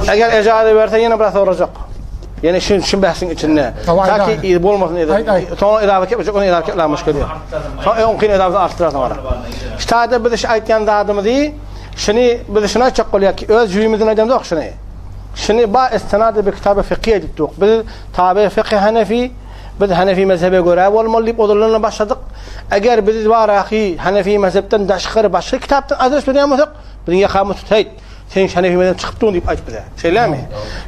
Eğer icazı verse yine biraz soracak. Yani şu bahsin içinde. Ta ki olmasın edi. Sonra ilave yapacak, onu ilave yapla müşkül yok. Sonra onun ilave arttıratan var. İşte biz aytgan dadımızı şunu biz şuna çok oluyor ki öz cüyümüzün adamda yok şunu. Şunu ba istinadı bir kitabı fıkhiye dittik. Biz tabi fıkhi Hanefi, biz Hanefi mezhebe göre olmalı odurlarına başladık. Eğer biz var ahi Hanefi mezhepten daşkır başka kitaptan adres veremezsek, biz yakamı tutayım. Sen Hanefi mezhep çıktın deyip aç bize. Söyleme.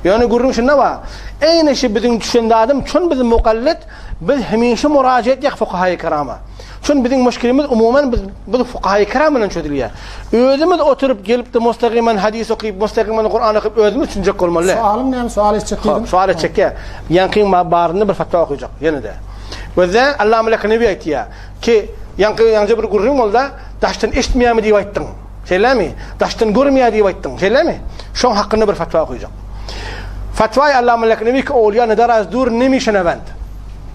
Yani görün şuna var. Aynı şey bizim düşündüğüm adam, çün bizim mukallit, biz hemişe müracaat yak fuqaha-i kerama. Çünkü bizim müşkilimiz umumen biz fuqaha-i keramla çözülüyor. Özümüz oturup gelip de mustaqimen hadis okuyup, mustaqimen Kur'an okuyup özümüz düşünecek olmalı. Sualım ne? Sual edecektim. Sual edecek. Yankın barında bir fatva okuyacak. Yine de. Ve de Allah melek nebi aytiya ki yankı bir gurrum oldu. Daştan işitmeyen mi diye ayttın. Söyleme. Daştan görmeyen diye ayttın. Söyleme. Şu hakkında bir fatva okuyacak. Fatvayı Allah melek nebi ki oğluya ne daraz dur nemişen event.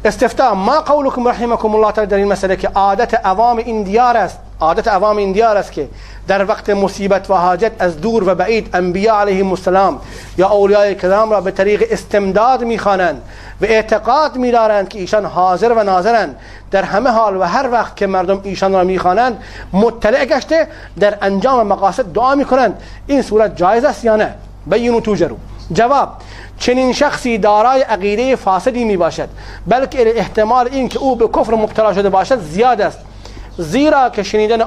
استفتاء ما قولكم رحمكم الله تعالى در این مسئله که عادت عوام این دیار است که در وقت مصیبت و حاجت از دور و بعید انبیاء علیهم السلام یا اولیاء کرام را به طریق استمداد میخوانند و اعتقاد می‌دارند که ایشان حاضر و ناظرند در همه حال و هر وقت که مردم ایشان را میخوانند مطلع گشته در انجام مقاصد دعا میکنند. این صورت جایز است یا نه؟ بینوا توجروا. جواب: چنین شخصی دارای عقیده فاسدی می باشد، بلکه احتمال این که او به کفر مبتلا شده باشد زیاد است، زیرا که شنیدن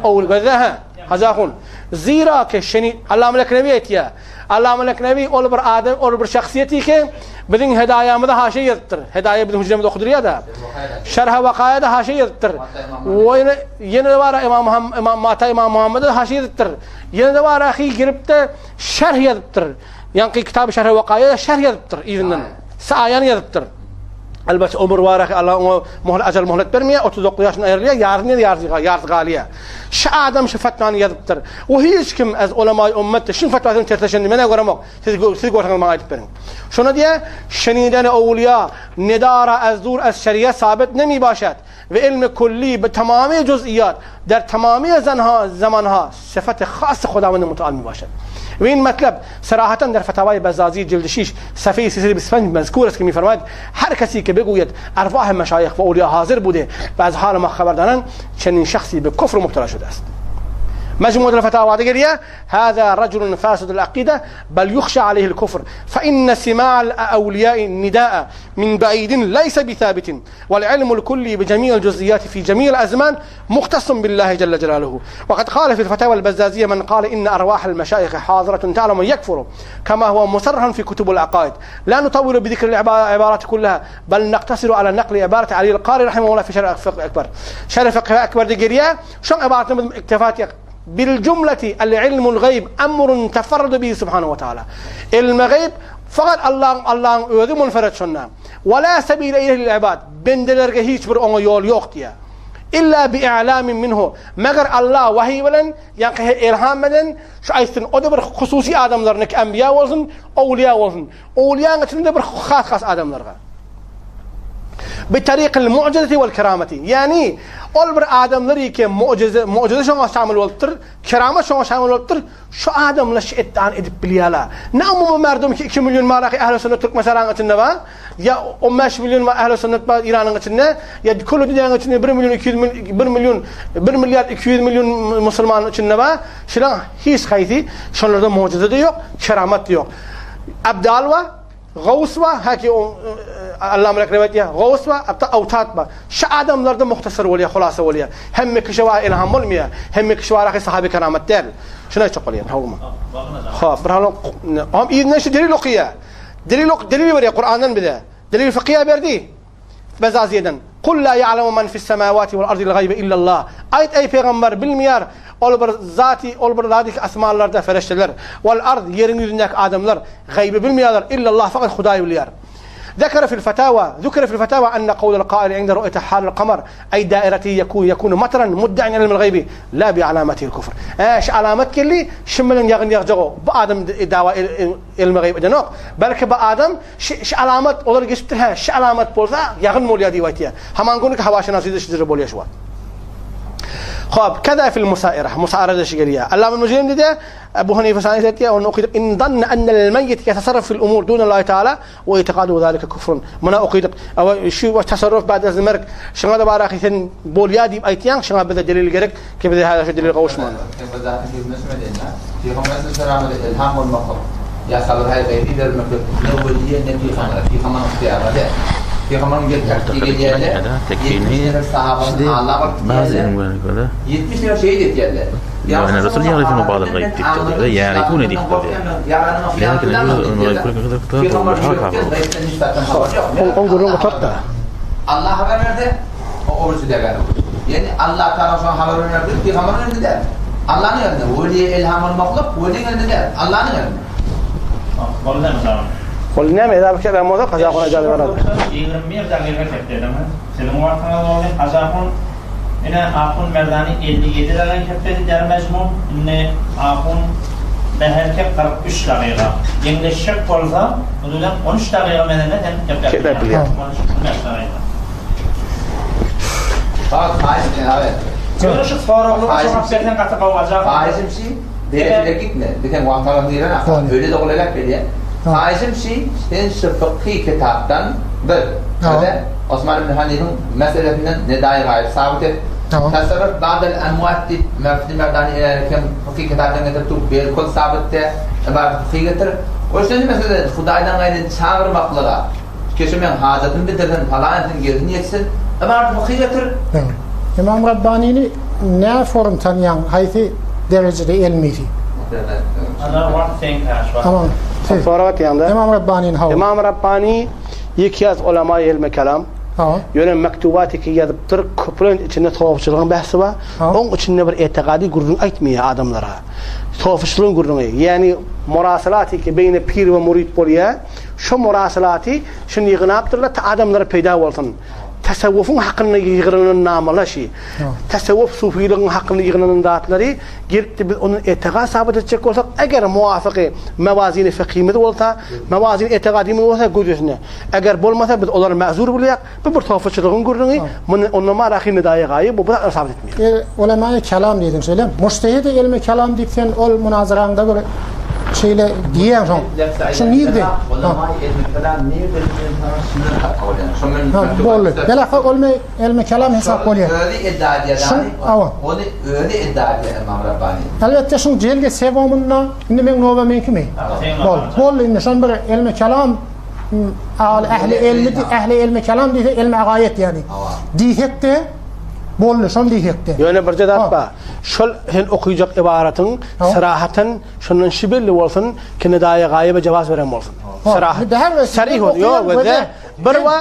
زیرا که الله ملک نبی ایتیا الله ملک نبی اول بر آدم اول بر شخصیتی که بدین هدایه مده حاشیه تر هدایه بدین مجرم خودریه ده شرح وقایع ده حاشیه تر و ین دوباره امام محمد حاشیه تر ین دوباره اخی گرفته شرح تر يعني كتاب شرح وقاية شرح يذكر إذن سايان يذكر البته عمر وارخ الله مهل أجل مهلة برمية أو تذوق ياشن أيرليا يارد غالية شآدم شفتان يذكر وهيش كم از علماء أمة شن فتوى ترتشن من أقرمك تذكر هذا ما يذكرن شو نديه شنيدان أولياء ندارة از دور از شريعة ثابت نمی باشد و علم کلی به تمامی جزئیات در تمامی زمانها صفت خاص خداوند متعال می باشد. و این مطلب صراحتا در فتاوای بزازی جلد 6 صفحه 325 مذکور است که می‌فرماید هر کسی که بگوید ارواح مشایخ و اولیا حاضر بوده و از حال ما خبر دارند چنین شخصی به کفر مبتلا شده است. مجموعة الفتاوى دقيقة هذا رجل فاسد العقيدة بل يخشى عليه الكفر فإن سماع الأولياء النداء من بعيد ليس بثابت والعلم الكلي بجميع الجزئيات في جميع الأزمان مختص بالله جل جلاله. وقد قال في الفتاوى البزازية من قال إن أرواح المشايخ حاضرة تعلم يكفر كما هو مصرح في كتب العقائد. لا نطول بذكر العبارات كلها بل نقتصر على نقل عبارة علي القاري رحمه الله في شرح فقه أكبر. شرح فقه أكبر دقيقة شو عبارة اكتفات بالجملة العلم الغيب أمر تفرد به سبحانه وتعالى. المغيب فقط الله يذ منفرد شنا ولا سبيل إليه للعباد بندلرجه هيج بر أن يول يقتيا إلا بإعلام منه مگر الله وحي ولن يعني إلهام مدن شو عايزين أدبر خصوصي آدم لرنك أنبياء وزن أولياء نتندبر خاص آدم لرغا بطريق المعجزة والكرامة. يعني أولبر آدم لري که معجزه شما شامل ولتر کرامت شما شامل ولتر شو آدم لش اتان ادبلیالا نه مردم که 2 میلیون مارخ اهل سنت ترک مثلا اتنه با یا 5 میلیون اهل سنت با ایران اتنه یا کل دنیا اتنه 1 میلیارد 200 میلیون مسلمان اتنه با شلون هیچ خیتی شلون معجزه دیو کرامت دیو ابدال و غوث و هاكي الله ملك نباتيا غوث و اوتات با ش ادم لرد مختصر وليا خلاصه وليا هم كشوا الهام ملميا هم كشوا راخي صحابي كرامت دل شنو تقولين هوما خاف برهان هم ايدنش دليل لقيا دليل وري قرانا بدا دليل فقيه بردي بزازيدا قل لا يعلم من في السماوات والارض الغيب الا الله ايت اي پیغمبر بالميار اولبر ذاتي اولبر ذاتك اسماء فرشتلر والارض yerin yüzündeki adamlar gaybi bilmiyorlar الا الله فقط خداي biliyor. ذكر في الفتاوى أن قول القائل عند رؤية حال القمر أي دائرته يكون مطرا مدعي علم الغيب لا بعلامته الكفر. ايش علامات كلي شملن يغجو بآدم دعوة علم الغيب دنوق بلكه بآدم ش علامات olur geçtirها ش علامات بولsa يغن موليا دي وقتها همان نقول لك حواشنا سيدش در بوليا شو خب كذا في المسائرة مساعرة شجرية علامة المجرم ده أبو حنيفة سانيتية وأقيد إن ظن أن الميت يتصرف في الأمور دون الله تعالى واعتقاده ذلك كفر من أقيد أو شيء تصرف بعد المرق شنو هذا بارك يثن بوليادي بأيتيان شنو هذا دليل جرك كيف هذا شو دليل قوش مان في خمسة سلام الإلهام والمقر يا صبر هاي غيري در مكتوب نولية نبي خمرة في خمرة اختيار هذا في خمرة جد تكفيني هذا تكفيني بعض المقولة يتمشي شيء يتجلى يعني الرسول يعرفون بعض الغيب تكتب يعرفون دي لكن انظروا مطلقة الله خبر نده أول شيء ده يعني الله تعالى شو خبر نده في خبر نده الله نده ولي إلهام المخلوق ولي نده الله نده قلنا إذا بكذا موضوع قد يأخذ أجال ورد يغرمير دقيقة كتير ما سلموا وقتنا دولة حزاقون إن أكون مرداني اللي يدري لنا كتير در مجموع إن أكون بهركة قرب 3 دقيقة ينقشك كلها ودولة 13 دقيقة من النت كده بليا خايس من هذا شو شخص فارغ لو شو حسيتين قطع وجاك خايس مشي ده كده ده وقتنا غيرنا öyle de olacak bile خايس مشي إن شفقي كتابتن بل هذا عثمان بن حنيفة مسألة من نداء غير ثابتة تصرف بعض الأموات مفهوم مرداني كم في كتابتن كتبتو بالكل ثابتة بعد في كتر وشنو مثلا خدايدان غير شاغر مقلقة كشمن حاجتن بدرن فلان تنجرن يكسر بعد في كتر İmam Rabbani'ni ne form tanıyan hayfi derecede ilmiydi. أنا واحد ثاني كاش Tamam. فرات يعني İmam Rabbani'nin hava. إمام رباني يكياز علماء علم كلام Ha. yönem mektubati ki yazıp tır köprünün içinde tuhafçılığın bahsi var. Onun içinde bir etikadi gurrun aytmıyor adamlara. Tuhafçılığın gurrunu. Yani murasalati ki beyni pir ve murid bolya şu murasalati şunu yığınaptırlar ta adamlara peyda olsun. Tasavvufun hakkını yığınının namala şey. Tasavvuf sufiliğin hakkını yığınının dağıtları girip biz onun etikad sabit edecek olsak eğer muvafıkı mevazini fıkhimede olsa mevazini etikadimi olsa gücüsüne. Eğer bolmasa biz onları mazur bulayak bir tuhafçılığın gurrunu onun maraki nidaya gayı bu da sabit etmiyor. Ulemaya kelam dedim söyleyeyim. Müştehid ilmi kelam diksen ol münazaranda böyle şeyle diyen son. Şu neydi? Bollu. Belki olma ilmi kelam hesap oluyor. Öyle iddia ediyorlar. Onu öyle iddia ediyor İmam Rabbani. Elbette şu celge sevamınla indi men nova mümkün mü? Bollu indi şun bir ilmi kelam ehli ilmi kelam diye ilmi gayet yani. Diyekte bollu şun diyekte. Yani bir cedat ba. Şol hen okuyacak ibaretin sırahaten şunun şibirli olsun ki nidaya gayibe cevaz veren olsun. Sırahat. Sarih oluyor ve de بروا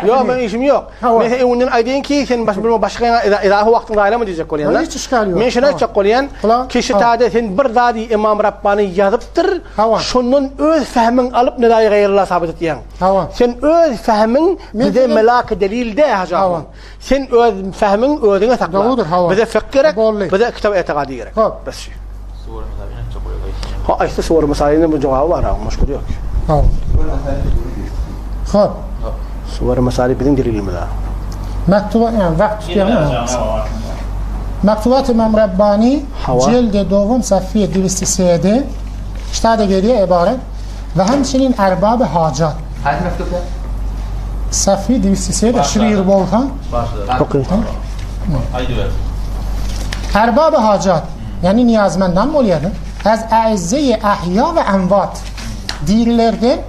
يوم ما يشم يوك مثل إنن أيدين كي كن بس بروا بشقين إذا هو وقت ضايع ما تيجي كوليان مش ناس كوليان كيش تعدد هن بردادي إمام رباني يذبتر شنون أذ فهمن قلب نداي غير الله ثابت يان سن أذ فهمن بدأ ملاك دليل ده هجاهم سن أذ فهمن أذ ثقلا بدأ فكرك بدأ كتاب اعتقادي غيرك بس شيء ها أيش صور مسائل من جواه وراء مشكور يوك خب صور مسائل بدين دليل المذا مكتوبات يعني وقت يعني مكتوبات إمام رباني جلد دوم صفحه 203 اشتاد geriye ibaret ve hemçinin erbab hacat. Hangi mektupta? صفحه 203 Şiir Volkan. Okey. Haydi ver. Erbab hacat yani niyazmendan mı oluyordu? Az a'izze-i ahya ve envat. Dirilerden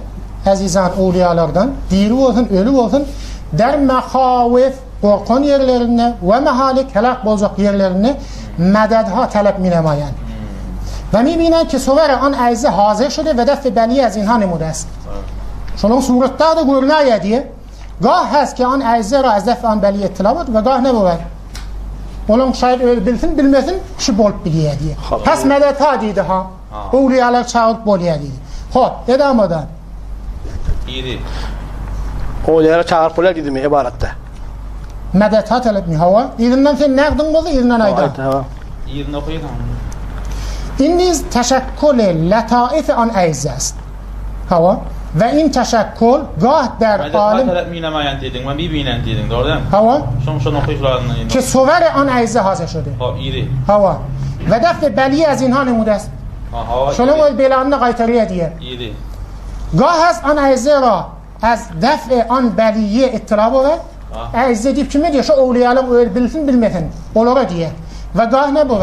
azizan awliyalardan diri olsun ölü olsun der mehawif korkun yerlerine ve mehalik helak olacak yerlerine mededha talep minemayan ve mibinen ki suvere an aize hazır şude ve defi beliye az inha nemude است şunun surette de görünüyor diye gah has ki an aize ra az defi an beliye tilavet ve gah ne bu var onun şayet öyle bilsin bilmesin şu bolup biliyor diye has mededha dedi ha awliyalar çağırt boluyor dedi hop devam eden o yere çağır polar dedim ibarette. Medet talep mi hava? İzinden sen nereden buldu izinden ayda? Yerine koyun. İnniz teşekkül letaif an aiz است. Hava و این تشکل گاه در عالم مینمایند دیدیم و میبینند دیدیم داردم هوا شما نخوش لازم که صور آن اعزه حاضر شده هوا و دفع بلی از اینها نموده است شما باید بلان قیطریه دیگه گاه هست آن اعزه را از دفع آن بلیه اطلاع بود اعزه دیب که میدیه شو اولیالم اویل بلفن بالمثن اولو دیه و گاه نبود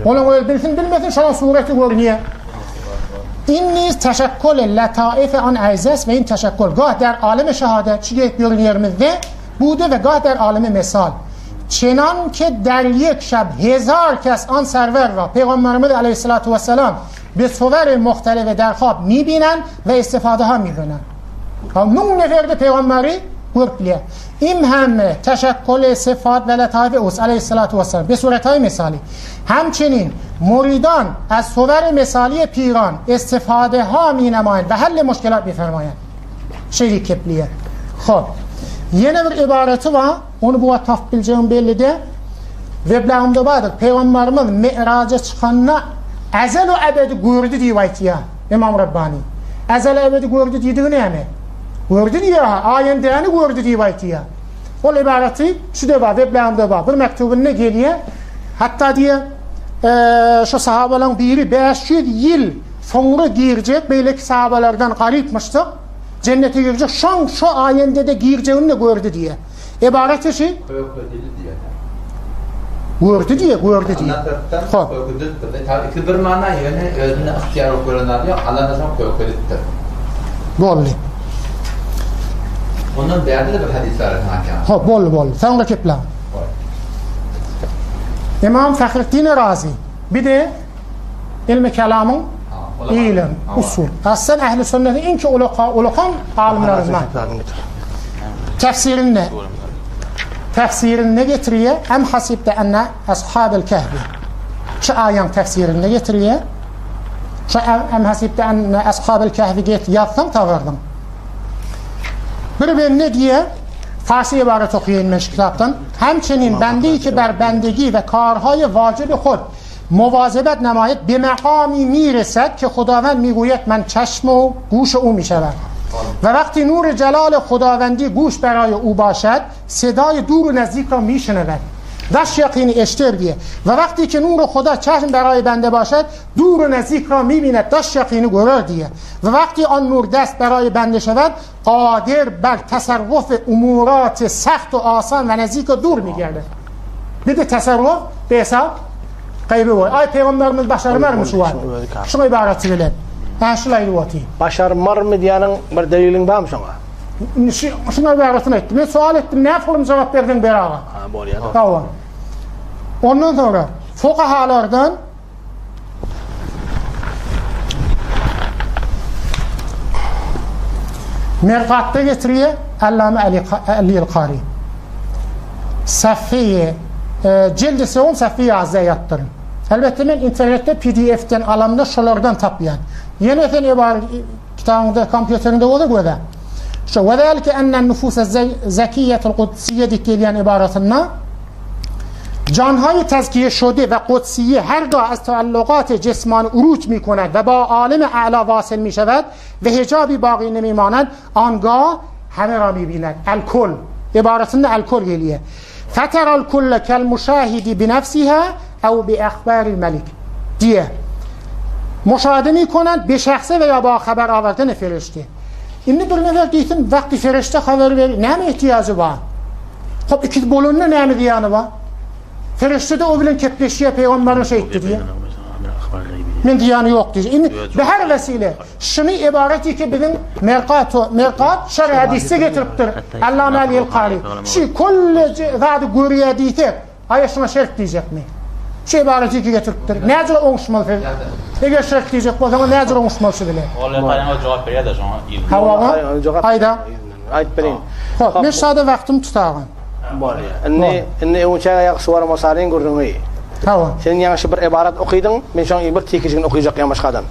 اولو اویل بلفن بالمثن شما صورت گرنیه این نیز تشکل لطائف آن اعزه است و این تشکل گاه در عالم شهادت چیه گرنیرمزده بوده و گاه در عالم مثال چنان که در یک شب 1000 کس آن سرور را پیغمبر محمد علیه السلام به صور مختلف در خواب میبینن و استفاده ها میکنن نون نفرد پیغمبری گرد این هم تشکل صفات و لطائف اوست علیه السلام به صورت های مثالی همچنین مریدان از صور مثالی پیران استفاده ها می نمایند و حل مشکلات می فرمایند شیری کپلیه خب یه نور عبارت و اونو بوا تفبیل جون بیلیده و بلهم دو بعد پیغمبرمز معراج چخانه ازل و ابد گرد دیوایتیه امام ربانی ازل و ابد گرد دیدونه همه گرد دیگه آینده هنه گرد دیوایتیه اون عبارتی شده با و بلهم دو بعد بر مکتوب نگیلیه hatta diye şu sahabaların biri 500 yıl sonra girecek böyle ki sahabalardan garipmişti cennete girecek şu ayende de gireceğini de gördü diye ibaret şey gördü diye tabii ki bir mana yani özüne ihtiyar okuyorlar diyor Allah da sana koyuyor bolli onun değerli de bir hadis var hakan bolli sonra kepla İmam Fahrettin Razi bir de ilmi kelamın ilim, usul. Aslında ehl-i sünnetin en ki ulukan alimlerinden. Tefsirini ne getiriyor? Em hasibde enne ashab-ül kehfi. Şu ayan tefsirini ne getiriyor? Şu em hasibde enne ashab-ül kehfi yazdım, tavırdım. Bir ne diye? Farsi ibaret okuyulmuş kitaptan. همچنین بنده‌ای که بر بندگی و کارهای واجب خود مواظبت نماید به مقامی میرسد که خداوند میگوید من چشم و گوش او میشوم و وقتی نور جلال خداوندی گوش برای او باشد صدای دور و نزدیک را میشنود دست یقینی اشتر و وقتی که نور خدا چشم برای بنده باشد دور و نزدیک را میبیند دست یقینی گرار دیه و وقتی آن نور دست برای بنده شود قادر بر تصرف امورات سخت و آسان و نزدیک و دور میگرده دیده تصرف به حساب غیبه بود آی پیغمبرمز بشر مرمش واد شما عبارتی بلد هشلای واتی بشر مرم دیانن بر دلیلین بام شما عبارتی نیست من سوال ettim ne yapalım cevap verdin beraber tamam ondan sonra fukahalardan merkatta getiriyor Allame Ali Qari Safiye cildi sevum Safiye azze yattırın elbette ben internette pdf'ten alamda şolardan tapıyan yeni öten ibaret kitabında kompüterinde olur burada وذلك أن النفوس الزكية القدسية دیکیلیان عبارتنا جانهای تزکیه شده و قدسیه هرگاه از تعلقات جسمان عروج می کند و با عالم اعلی واصل می شود و حجابی باقی نمی ماند آنگاه همه را می بیند الکل عبارتنا الکل گلیه فتر الکل کالمشاهد بنفسها او باخبار الملک دیه مشاهده می کنند به شخصه و یا با خبر آوردن فرشته اینی bir nefer deytin vakti ferişte haber verir. Ne mi ihtiyacı var? Hop iki bolunna ne mi diyanı var? Ferişte de o bilen kepleşiye peygamberin şey etti diye. Men diyanı yok diye. İnni be her vesile şunu ibareti ki bizim merkat şer'i hadisi getiriptir. Allame Ali Qari. Şu kullu zat guriye diyte. Ay şuna şerh diyecek mi? Şu ibareti ki getiriptir. Necre onşmal fer. Eğer şerh diyecek bu zaman necre onşmal şu bile. Vallahi cevap veriyor da şuna. Hava. Ayda. Ayet benim. Xo'p, men shada vaqtim tutag'an. Bor ya. Inni o'chaga yaqsuwar masarin gurrungi. Hava. Sen yaxshi bir iborat o'qiyding, men shon bir tekishini o'qiyajaq ham boshqadan.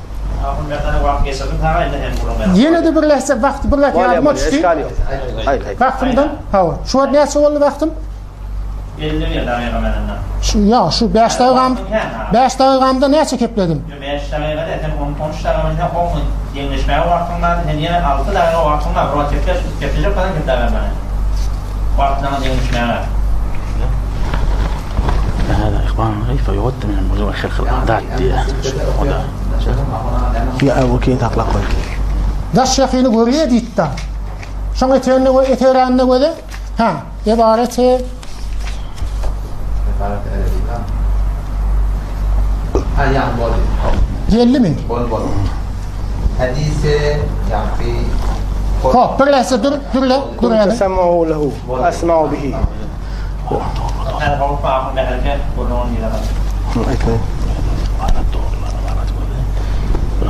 Yana da bir lahza vaqt bir lahza yodimga tushdi. Vaqtimdan? Hava. Shu vaqt nechta bo'ldi vaqtim? 50 daqiqa menenden. Şu 5 daqiqamda neçe kepledim? 5 daqiqada eten 13 daqiqada o yenleşmeye vaktım var. Yine 6 daqiqa vaktım var. Bura keplecek kadar kepler bana. Vaktından yenleşmeye var. هذا إخوان كيف يود من موضوع خلق الأعداد Ya Ebu Keyin taklak koydu. Daş şeyhini görüyor ditta. Şun eterenine göre ha ibareti يعني بول 50 mi? بول حديث يعني في Hop birleşse dur yani. Tesemma'u lehu. Esma'u bihi. هذا هو فاهم بهالك كلون يلا. هذا الدور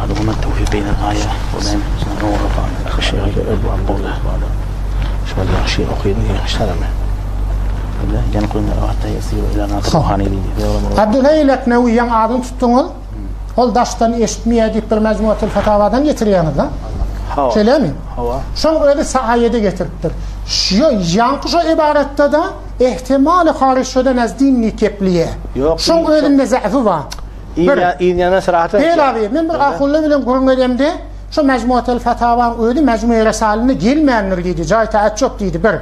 هذا هو التوفيق بين الآية وبين نور أخ الشيخ أبو قوله شو هذا الشيء أخير اشترمه يعني قلنا حتى يسير إلى ناطق روحاني Abdülhey Leknevi'nin adını tuttunuz. Ol daştan eşitmeye edip bir mecmuatul fetavadan getiriyorsunuz lan. Şöyle mi? Şun öyle sahayede getirttir. Şu yankı şu ibarette de ihtimali hariçten az dinli kepliğe. Şun öyle nezafı var. İğnene sırahatı. Değil abi. Ben bir akıllı bilen kurun edemde şu mecmuatul fetavan öyle mecmu-i resaline gelmeyenler dedi. Cay teaccüp dedi bir.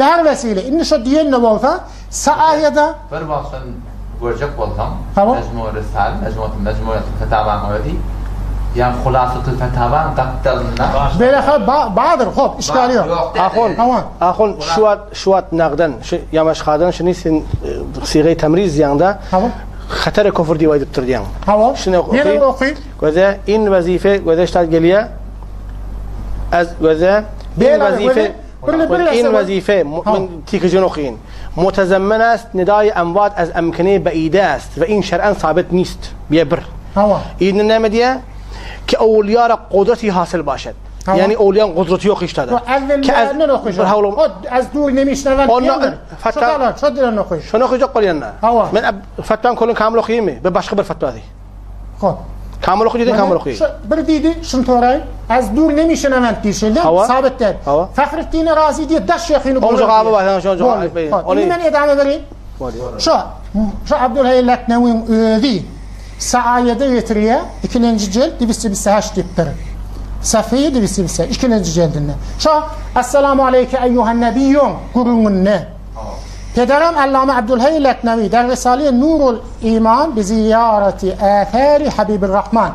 Her vesile. İnni şu diyen ne olsa sahayede bir vaktin görecek olsam Tamam. mecmu risale mecmuatul fetavan öyle yani hulasatul fetavan takdirna böyle badır hop işgali yok. Ahun şuat naqdan yamaşxadan şunu sen siğay temriz yanında خطر kufur diye ediptir diyen. Tamam. Şunu okuyayım. Göze in vazife göze iştahat geliyor. Az göze in vazife in vazife من تيكجون okuyun. متزمن است ندای اموات از امکنه بعیده است و این شرعا ثابت نیست. بیابر. Tamam. این نمی دیه که اولیاء را قدرتی حاصل باشد. یعنی اولیاء قدرتی yok işte da. Ki az okuyacak. O az dur nemişler var. Şu dilen okuy. Şunu okuyacak kolyanlar. Ben fatvan kolun kamil okuyayım mı? Ve başka bir fatva değil. Hop. Kamil okuyacak kamil okuyayım. Bir dedi şunu toray. Az dur nemişin event dişildi. Sabit der. Fahrettin Razi diye daş şeyhini Onun cevabı var. Şu cevabı beyin. Onu ben edame vereyim. Şu Abdülhey Leknevi'nin öğüdü. Saayede getiriyor. 2. cilt dibisi bir sahaç diptir. Safiye dibisi bir sahaç. 2. cildinde. Şu Esselamu aleyke eyyuhan nebiyyum kurunun ne? Pederim Allame Abdülhey Leknevi der Risale-i Nurul İman bi ziyareti âthâri Habibir Rahman.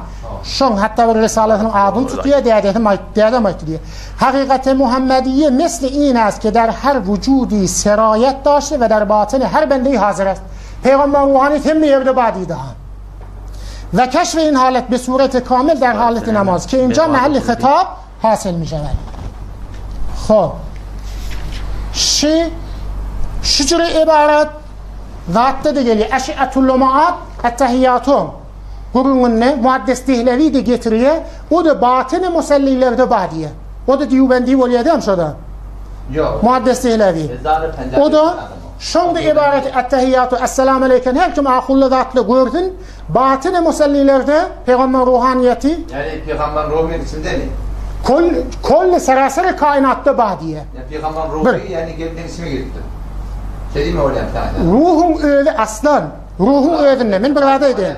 Şun hatta bir risaletinin adını tutuyor diye. Hakikati Muhammediye misli in است که در هر وجودی سرایت داشته و در باطن هر بنده‌ای حاضر است. Peygamber ruhani temmi evde badide ha. Ve keşf این حالت به صورت کامل در حالت نماز که اینجا محل خطاب حاصل می شود. خب şu cüre ibaret zatta da geliyor. Eşi'atul lumaat ettehiyyatun. Kurunun ne? Muaddes Dihlevi de getiriyor. O da batın-ı musellilerde badiye. O da diyubendi oluyor değil mi şurada? Yok. Muaddes Dihlevi. O da şunda ibaret ettehiyyatu. Esselamu aleyken her kim akıllı zatlı gördün. Batın-ı musellilerde Peygamber ruhaniyeti. Yani Peygamber ruhunun içinde mi? Kolle serasere kainatta badiye. Yani Peygamber ruhu yani geldiğin ismi gitti. Şey değil mi öyle yani? Ruhun öyle aslan. Ruhun öyle men bir adaydı.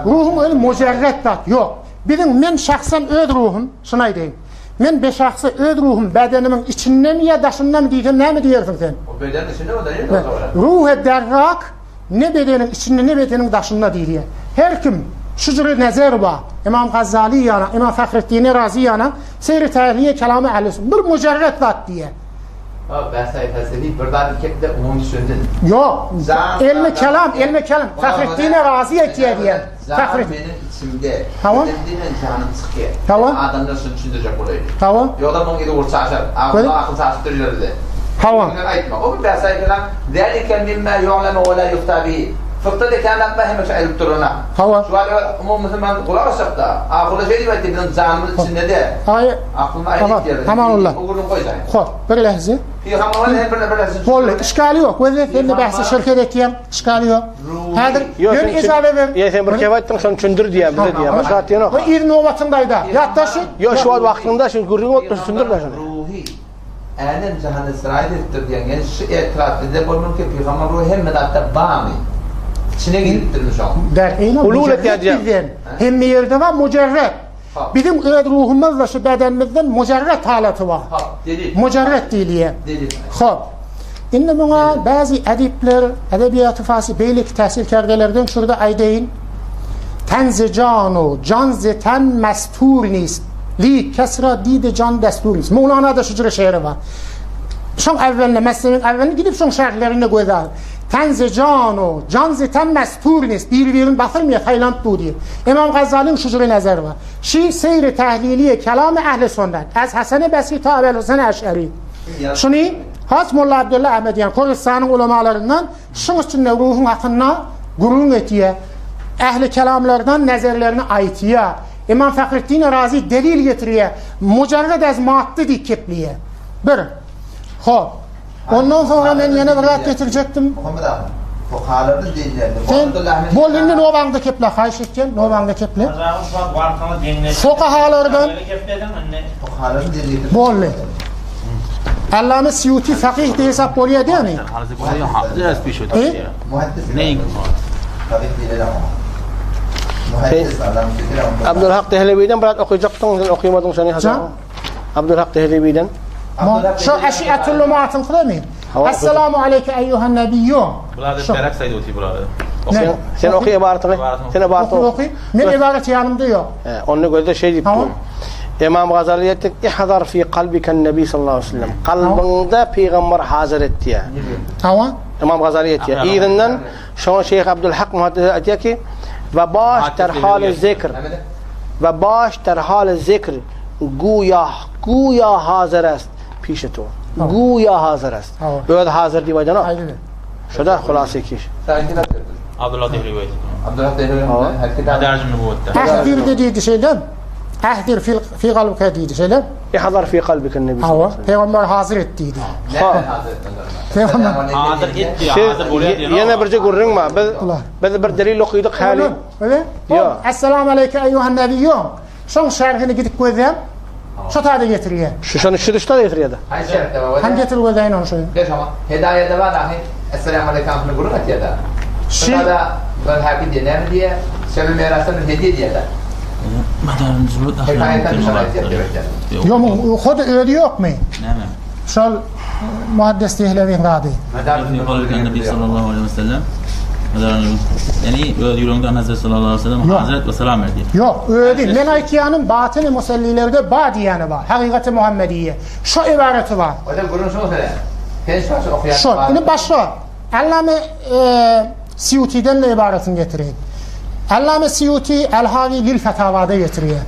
Ruhun öyle mucerret zat yok. Bizim men şahsen öz ruhum, şuna diyeyim. Men be şahsı öz ruhum bedenimin içinden mi ya dışından mı diyeceğim, ne mi diyorsun sen? O bedenin içinde o da değil mi? Ruh-u derrak ne bedenin içinde ne bedenin dışında diyor. Her kim şucur nezer var. İmam Gazali yana, İmam Fahrettin Razi yana seyri tahliye kelamı ehl-i bir mucerret zat diye. Bəsay fəlsəfi birdən ikide umum düşündün. Yok. Elmi kelam. Fahrettin Razi etiye diye. Zaman benim içimde. Tamam. Bedeninden canım çıkıyor. Tamam. Adamlar şunu düşündürecek olaydı. Tamam. Yolda bunun gibi uçaşır. Ağzına akıl saçtırıyor dedi. Tamam. Bunları aytma. O bir bəsay falan. Zəlike mimmə yu'lemu və la yufta bihi. Fıkta da kendi akla hemen şair tutturuna. Tamam. Şu an umum Müslüman kulak asıp da. Akıllı şey değil mi? Bizim canımız içinde de. Hayır. Aklına ayet geldi. Tamam Allah. O günün koy zaten. Hop. Bir lehze. Peygamber'in her birine lehze. Vallahi işgali yok. Ve de bahsi şirket ettiğim işgali yok. Hadır. Yön izale ver. Ya sen bir kevatın sen çündür diye bize diye. Başka diye yok. Ve izni o vaktindaydı. Yattaşı. Yok şu vaktinde şu gurgun otmuş çündür de şunu. Ruhi. Enen cehennem sırayet ettir diyen yani şu etraf edip olmanın ki Peygamber ruhu hem medatta bağımı. İçine giriptirmiş o. Derkeyle mücerret bizden. Hem yerde var mücerret. Bizim ruhumuzla şu bedenimizden mücerret halatı var. Mücerret diliye. Xo'p. Endi buna bazı edipler, edebiyatı fasi beylik tahsilkarlardan şurada aydeyin. Tenzicanu canzeten mestur nist. Li kesra dide can destur nist. Mevlana'da şu cürü şehri var. Şun evveline, mesleğin evveline gidip şun şerhlerine gözler. Tenzicanu canzeten mestur nist. Bir bakılmıyor Tayland bu diye. İmam Gazali'nin şu cürü nezeri var. Şi seyri tahliliye kelam-ı ehl-i sünnet. Az Hasan-ı Basri ta Hasan Eş'ari. Şunu Has Molla Abdullah Ahmediyan Kürdistan'ın ulemalarından şunun için ruhun hakkında gururun etiye. Ehli kelamlardan nezerlerini aytiye. İmam Fahrettin Razi delil getiriye. Mücerred az maddi dikepliye. Bir. Xo'p. Ondan sonra ben yine bir rahat getirecektim. Muhammed abi. Fuqahalarning deyiladi. Bolindi novangda keple xahish etgan, novangda keple. Fuqahalardan Fuqahalarning deyiladi. Bolli. Allama Suyuti faqih deb hisob bo'lyapti ya'ni. Abdülhak Dehlevi'den biraz okuyacaktın, sen okuyamadın seni Hasan. Abdülhak Dehlevi'den. Şu eşiatul lumatın kılamayın. Esselamu aleyke eyyuhan nebiyyum. Burada Berak Sayyidoti burada. Sen oku ibaretini. Sen ibaretini oku. Men ibareti yanımda yok. Onun gözde şey deyip durum. İmam Gazali ettik, İhdar fi kalbiken Nebi sallallahu aleyhi ve sellem. Kalbinde peygamber hazır etti ya. Tamam. İmam Gazali etti ya. İğrinden şu Şeyh Abdülhak muhaddis etti ki ve baş terhal zikr. Ve baş terhal zikr guya hazır est pişeto. Guya hazır est. Öyle hazır diye vacana. Şurada hulası kiş. Abdullah Dehlevi. Abdullah Dehlevi. Medercim nübüvvette. Ahdir dediği şeyler. Ahdir fi kalbike dediği şeyler. İhdar fi kalbiken Nebi sallallahu aleyhi ve sellem. Peygamber hazır ettiydi. Peygamber hazır etti ya. Hazır oluyordu. Yine birce görürün mü? Biz bir delil okuyorduk hali. Öyle? Yok. Esselamu aleyke eyyuhan nebiyyum. Şunun şerhini gidip gözleyeyim. Şu tadı getiriyor. Şu dışta getiriyordu. Hangi şerhte var? Hem getir gözleyin onu şöyle. Geç ama. Hidayete var dahi. Esselamu aleyke amfını gurur et ya da. Şurada ben hakim diye ne diye? Şebi mirasının hediye diye de. Hikayetten bir şey yok mu? Kodu öyle yok mu? Şöyle muhaddis Dehlevi'nin adı. Medarın Nebi sallallahu aleyhi ve sellem. Yani yolundan Hazreti sallallahu aleyhi ve sellem Hazret ve selam verdi. Yok öyle değil. Menaikiyanın batını musellilerde badiyanı var. Hakikati Muhammediye. Şu ibareti var. Hocam bunun şunu söyle. Kendisi başka okuyan. Şu. Bunu başla. Allame Suyuti'den de ibaretini getireyim. Allame Suyuti El-Havi Lil-Fetava'da getiriyor.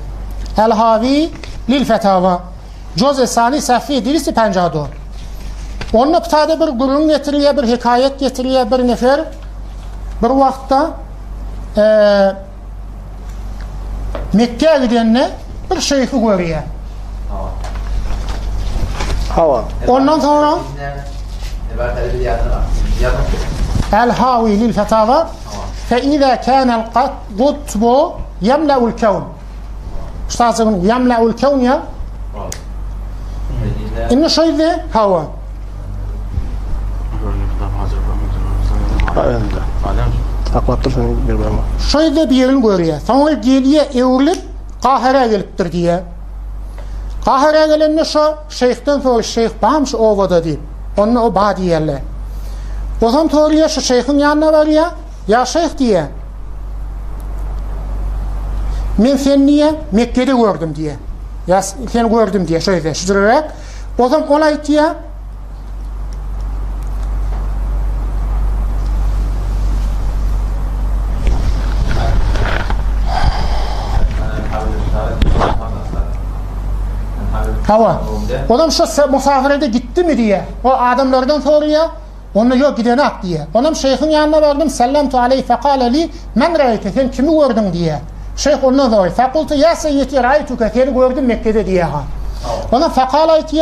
El-Havi Lil-Fetava. Cüz-i Sani Sahfi dirisi 54. Onun iptada bir gurun getiriyor, bir hikayet getiriyor, bir nefer. Bir vaqtda Mekke'ye gidenine bir şeyhi görüyor. Hava. Ondan sonra El-Havi Lil-Fetava فإذا كان القطب يملأ الكون استاذن يملأ الكون يا إنه شيء ذا هوا şöyle de bir yerini görüyor. Sonra geliyor evrilip Kahire'ye geliptir diye. Kahire'ye gelenle şu şeyhten sonra şeyh bağımmış ovada deyip. Onunla o bağ diyerler. O zaman doğruya şu şeyhin yanına var ya şeyh diye. Ben seni niye Mekke'de gördüm diye. Ya seni gördüm diye şöyle şudur. O zaman ona itti ya. Hava. Adam şu misafirede gitti mi diye. O adamlardan soruyor. Onunla yok gidene ak diye. Ondan şeyhin yanına vardım. Sellemtu aleyhi fekale li men rayte sen kimi gördün diye. Şeyh ondan soruyor. Fekultu ya seyyidi raytuke seni gördüm Mekke'de diye. Ondan fekale iti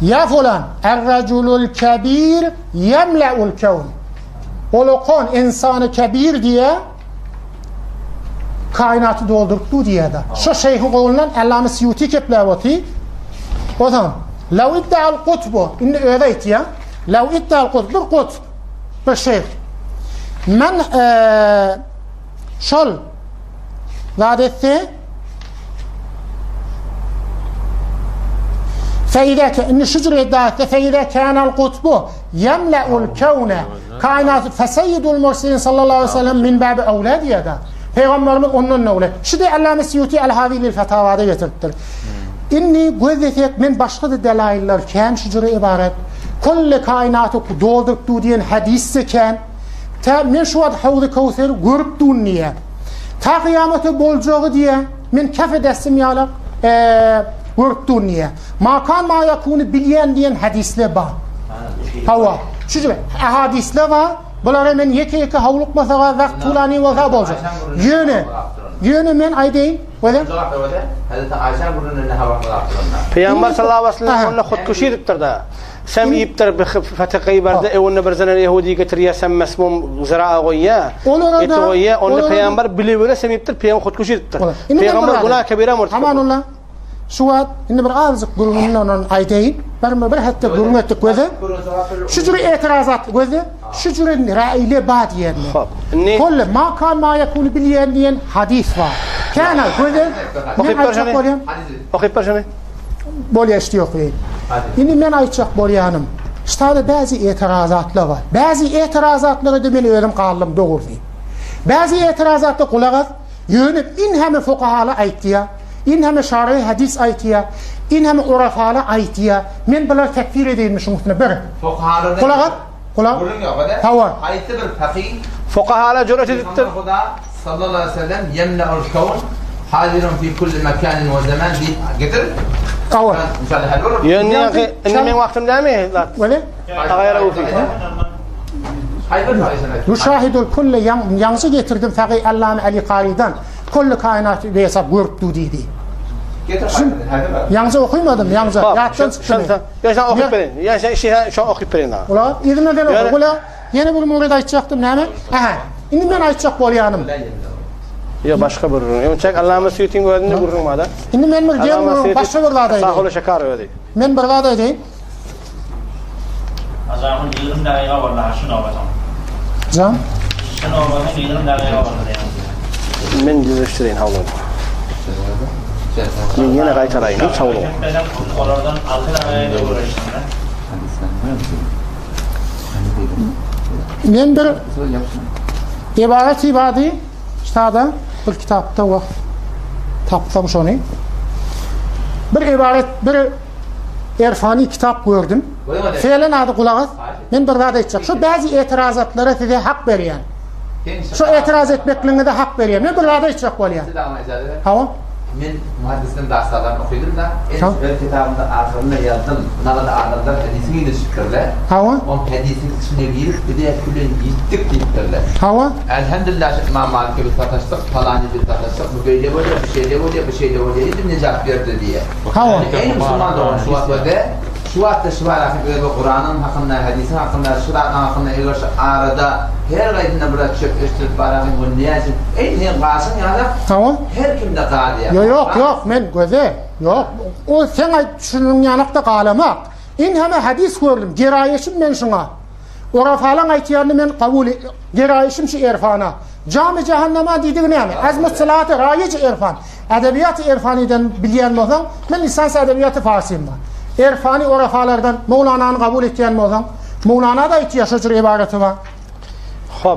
ya fulan er-raculul kebir yemle'ul kevn. Olukon insanı kebir diye kainatı doldurdu diye de. Şu şeyhin oğlundan Allame Suyuti keplavati. O zaman لو ادعى القطب إن أذيت يا لو ادعى القطب بالقطب بالشيخ من شل ذادته فإذا كان الشجر ادعته فإذا كان القطب يملأ الكون كائنات فسيد المرسلين صلى الله عليه وسلم من باب أولاد يدا Peygamberimiz onun oğlu. Şimdi Allame Suyuti el-Havili fetavada getirttir. İnni gözletek men başka da delayiller ken şucuru ibaret. Kulli kainatı doldurdu diyen hadisse ken. Ta men şu ad havlu kavser görüp dunniye. Ta kıyamete bolcağı diye men kefedesim yalak görüp dunniye. Makan ma yakunu bilyen diyen hadisle ba. Hava. Şucuru hadisle var. Bular hemen yeke havluk mesela vakt tulani ve zab olacak. Yönü men aydayım. Böyle. Peygamber sallallahu aleyhi ve sellem onunla xudkuşi ediptir da. Sem yiptir Fatihi barda evunna berzenen Yahudi getiriya sem mesmum zira'a goyya. Eti goyya. Onunla Peygamber bile böyle sem yiptir Peygamber xudkuşi ediptir. Peygamber günah kabira murtakip. Amanullah. Şuat inne bir azık gurunun aydayım. Bir hatta gurun ettik gözü. Şucuru itirazat gözü. Şucuru ra'ile bad yerine. Kullu ma kan ma yakunu bil yerine hadis var. Kana gözü. Okuyup parçanı. Bolya istiyor koyayım. İni men aytacak bolyanım. İşte bazı itirazatlar var. Bazı itirazatları da men öğrenim kaldım doğru değil. Bazı itirazatlar kulağız. Yönüp in hem fukahalı ayttiya. İn hem şar'i hadis aytiya, in hem urafalı aytiya. Men bular tekfir edilmiş muhtine bir. Fukahalı. Kulağat. Kulağat. Tamam. Ayeti bir fakih. Fukahalı cüret ediptir. Sallallahu aleyhi ve sellem yemle'ul kavn hadirun fi kulli mekanin ve zaman getir. Tamam. Yani ne men vaktim değil mi? Böyle? Ağayra ufi. Yuşahidul kulle yansı getirdim fakih Allame Ali Qari'dan. Kullu kainatı bir hesap görüptü dedi. Yansı okuymadım yansı. Yattan çıktı. Ya sen okuyup verin. Ya sen şu an okuyup verin. Ulan izin verin oku. Ulan yeni bir murid aytacaktım ne mi? Aha. Şimdi ben aytacak bolyanım. Ya başka bir ürün. Yani çek Allame Suyuti'nin gördüğünde vurun mada. Şimdi ben bir diğer başka bir adayım. Sağolu şakar öyle. Ben bir adayım. Azamın 20 dakika var daha şunu alacağım. Can. Şunu alacağım 20 dakika var yani. Men düzleştirin havlu. Yine kaytarayın havlu. Oradan 6 dakikaya uğraştım Ben bir ibaret ibadi işte bir kitapta var. Taptamış onu. Bir ibaret bir irfani kitap gördüm. Fiilen adı kulağız. Ben bir daha da edecek. Şu bazı itirazatlara size hak veriyen. Şu itiraz etmekliğine de hak veriyor. Ne bir rada içecek var ya? Tamam. Men muhaddisinin derslerden okudum da en kitabımda ahırında yazdım. Bunlar da adamlar hadisini de şükürler. Tamam. O hadisin içine girip bir de küllen gittik deyiptirler. Tamam. Elhamdülillah İmam Malik'e bir tartıştık, falanca bir tartıştık. Bu böyle böyle bir şey de böyle bir şey de böyle dedim necap verdi diye. Tamam. En Müslüman da olan şu vakitte şu var böyle Kur'an'ın hakkında, hadisin hakkında, şuratın hakkında eğer arada her gaydına bırakıp iştirip barağın bu niyazın en qasın ya da tamam. Her kimde qadı ya. Yok men göze. Yok. O sen şunun yanıqda qalamaq. İn hem hadis gördüm. Gerayeşim men şuna. Ora falan aytyanı men kabul gerayeşim şu irfana. Cami cehennema dediğin ne? Azmut salatı rayic irfan. Edebiyat irfaniden bilyen olsam men lisans edebiyatı farsıyım ben. İrfani orafalardan Mevlana'nı kabul ettiyen olsam Mevlana da ihtiyaçlıdır ibareti var.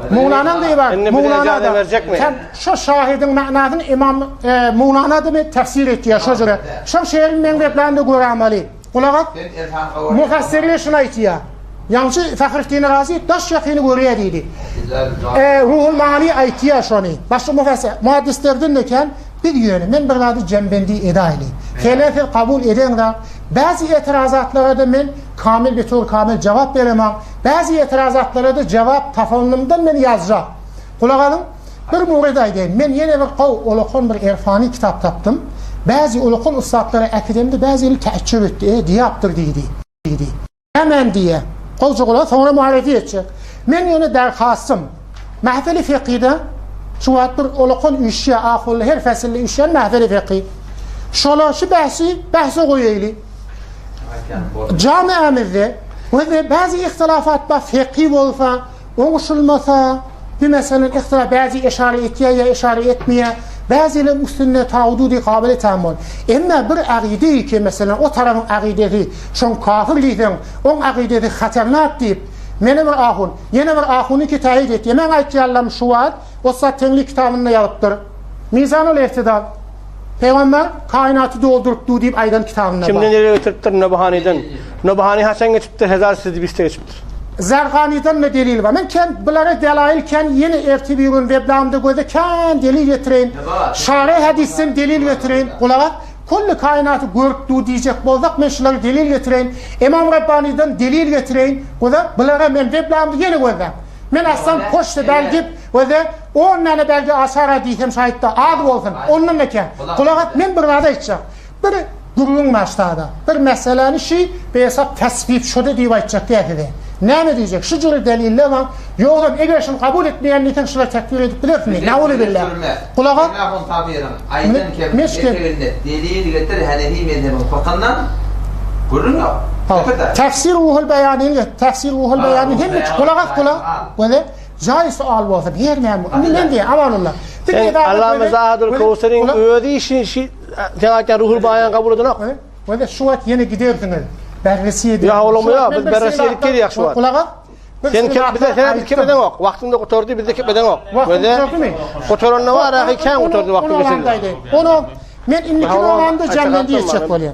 Mevlana'nın da ibaret. Mevlana da verecek mi? Sen şu şahidin manasını İmam Mevlana da mı tefsir ettiye şucuru. Şu şehrin mengeblerinde göremeli. Kulağat mufassirliği şuna itiye. Yansı Fahrettin Razi daş yakını görüyor dedi. Ruhul Mani aytiye şunu. Başka muhaddislerden neken bir yönü. Men bir adı cembendi edayli. Felefi kabul eden de bazı itirazatlara da men kamil bir tür kamil cevap veremem. Bazı itirazatlara da cevap tafalımdan men yazacağım. Kulağım bir muridaydı. Men yine bir ulukun bir irfani kitap taptım. Bazı ulukun ustadları akademide bazı teəccüb etti. Diyaptır dedi. Hemen diye. Kolcukla sonra muharefi edecek. Men yine derkhastım. Mahfeli fiqhide şu bir ulukun üşüye ahullu her fesilli üşüyen mahfeli fiqhi. Şola şu bahsi koyuyeli. Camiamizde ve bazı ihtilafat var, fıkhi olsa, oluşulmasa, bir meselenin ihtilaf, bazı işare etmeye ya işare etmeye, bazıları üstünde tavududi kabili tamam. Ama bir akide ki mesela o tarafın akidesi, şun kafirliğin, onun akidesi hatırlat deyip, mene bir ahun, yine bir ahunu ki tayit et. Yemen ayetçiyallam şu var, o sattenli kitabını yapıptır. Mizanul İhtidal. Peygamber kainatı doldurttu deyip aydan kitabına bak. Şimdi nereye götürttür Nabhani'den? Nabhani Hasan geçiptir, Hezar Sizdi Biste geçiptir. Zergani'den ne delil var? Ben kend bunlara delailken yeni ertibirun weblamda gözde kend delil getireyim. Şari hadisin delil getireyim. Kulağa kullu kainatı görüktü diyecek boldak meşruları delil getireyim. İmam Rabbani'den delil getireyim. Kulağa bunlara ben weblamda yeni gözde. Men aslan koştu belgip ve onunla belge asara diyem şahitte adı olsun. Onunla neke. Kulağa men bir vada içeceğim. Bir gurulun başlarda. Bir meseleni şey bir hesap tesbih şurada diye açacak diye. Ne mi diyecek? Şu cürü delille var. Yoksa eğer şunu kabul etmeyenlikten şuna tekfir edip bilir mi? Ne olur billah. Kulağa aydan keliminde delil getir Hanefi mezhebin fıkhından görün yok. Tefsir ruhul beyanı, tefsir ruhul beyanı hem kulağa ve caiz sual olsa bir memur. Ne diye amanullah. Allah mezahadul Kevser'in ödü işi cengaken ruhul beyan kabul edin yok. Ve şu at yine gidersiniz. Berresiye ya oğlum ya biz berresiyelik geliyor şu an. Kulağa sen kepeden yok. Vaktinde oturdu bizde kepeden yok. Böyle oturan ne var ahi kan oturdu vakti mesela. Onu men inniki olanda cenneti yetecek böyle.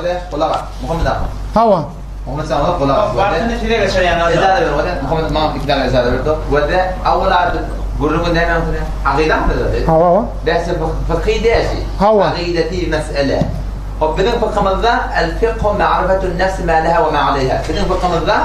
Ve kulağa Muhammed Hava. Muhammed sana kulağa. Vaktinde şile geçer yani. İzale ver ve Muhammed ma ikdal izale verdi. Ve avlar gururun ne mümkün? Akide mi dedi? Hava. Bes fıkhi desi. Hava. Akideti mesele. وبدون فقمضة الفقه معرفة النفس ما لها وما عليها. بدون فقمضة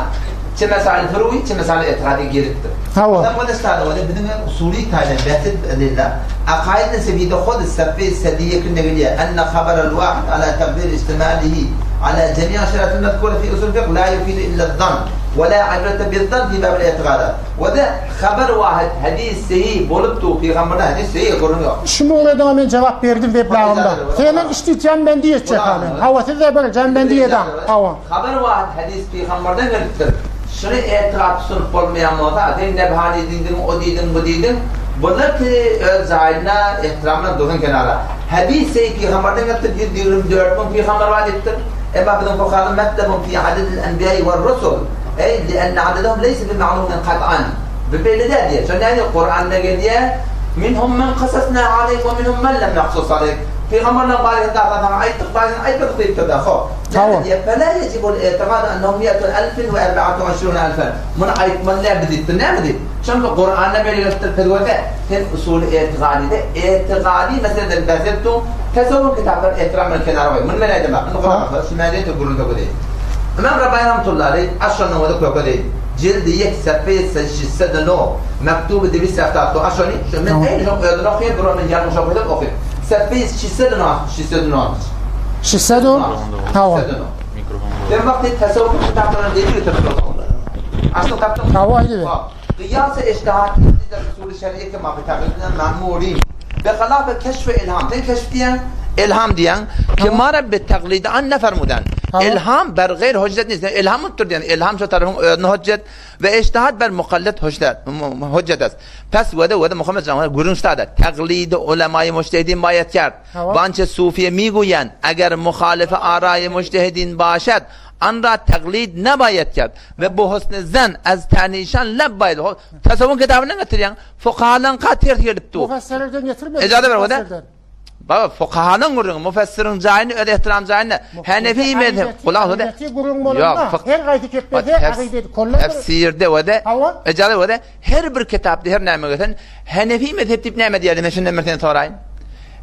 كما سأل الفروي كما سأل الاعتقادي جيرت. هو. ده وده استعد وده بدون أصولي كذا بحث لله. أقايد سبيد خود السفيه السدية كنا قليا أن خبر الواحد على تقدير اشتماله على جميع الشرائط المذكورة في أصول الفقه لا يفيد إلا الظن ولا عبرة بالظن في باب الاعتقادات. وده خبر واحد حديث صحيح بولبتو في خبرنا حديث صحيح يقولون. Şimdi orada ben cevap verdim weblağımda. Hemen işte cemben diyecek abi. Hava size böyle cemben diyedem. Hava. Haber واحد حديث في خبرنا قلت. Şunu etraf sınıf olmayan olsa, den nebhani dindim, o dindim, bu dindim. Bunlar ki zahirina, ihtiramla durun kenara. Hadis-i Peygamber'den yaptı, 24 bin Peygamber vaat etti. Ama bizim fukahanın metlebun fi adedil enbiyayı ve rusul. Ey, lianne adedahum leysi bil ma'lumin kat'an. Böyle de diye. Çünkü yani Kur'an'da geliyor, minhum men kısasna aleyk ve minhum men lem yaksus aleyk. Peygamber'le bari dağdan ayettik, bazen ayettik deyip de daha. فلا يجب الاعتقاد انهم 100,024,000 من ayet من لا بديت ne بديت çünkü Kur'an'da böyle gösterdiğinde her usul itiqadi mesela bahsettim tasavvuf kitaplar ihtiramla kenara koy من ne demek bunu Kur'an'da şimaliyet gururda böyle İmam Rabbani rahmetullahi aleyh aşağıdan ve doktor böyle cildi yek safiyet şisedno mektubu de bir saftato aşağıni şu men aynı çok ödünü okuyup buranın yanlış okuyup okuyup safiyet şisedno Şisedon. Hava. Dem vakti tasavvuf kitaplarına delil tutulur. Asıl kitapta hava idi. Kıyas-ı iştihat istidar usul-i şer'iyye kema bitabirinden ma'murin. Bekhilaf keşf ilham. Sen keşf diyen ilham diyen ki mara bi taklid an nefermudan. İlham ber gayr hüccet değil. İlham muttur diyen. İlham şu tarafın hüccet ve iştihat ber mukallet hüccet. Pes ve de Muhammed sallallahu aleyhi ve sellem taklid ulemay mujtehidin bayat kard. Bançe sufiye migoyan eğer muhalife araya mujtehidin başad an ra taklid nebayet kard ve bu husn zan az tanişan labbayt. Tasavvuf kitabını getiriyen fukahadan katir gelipti. Mufessirlerden getirmedi. İcade ver o da. Baba fukahanın gurun mufassirin zayını öde ihtiram zayını Hanefi mezhep kulağı o da yok her kaydı ketmede akide kollar tefsirde o da ecale o da her bir kitapta her neyme götün Hanefi mezhep tip neyme diyelim şunu mertene sorayım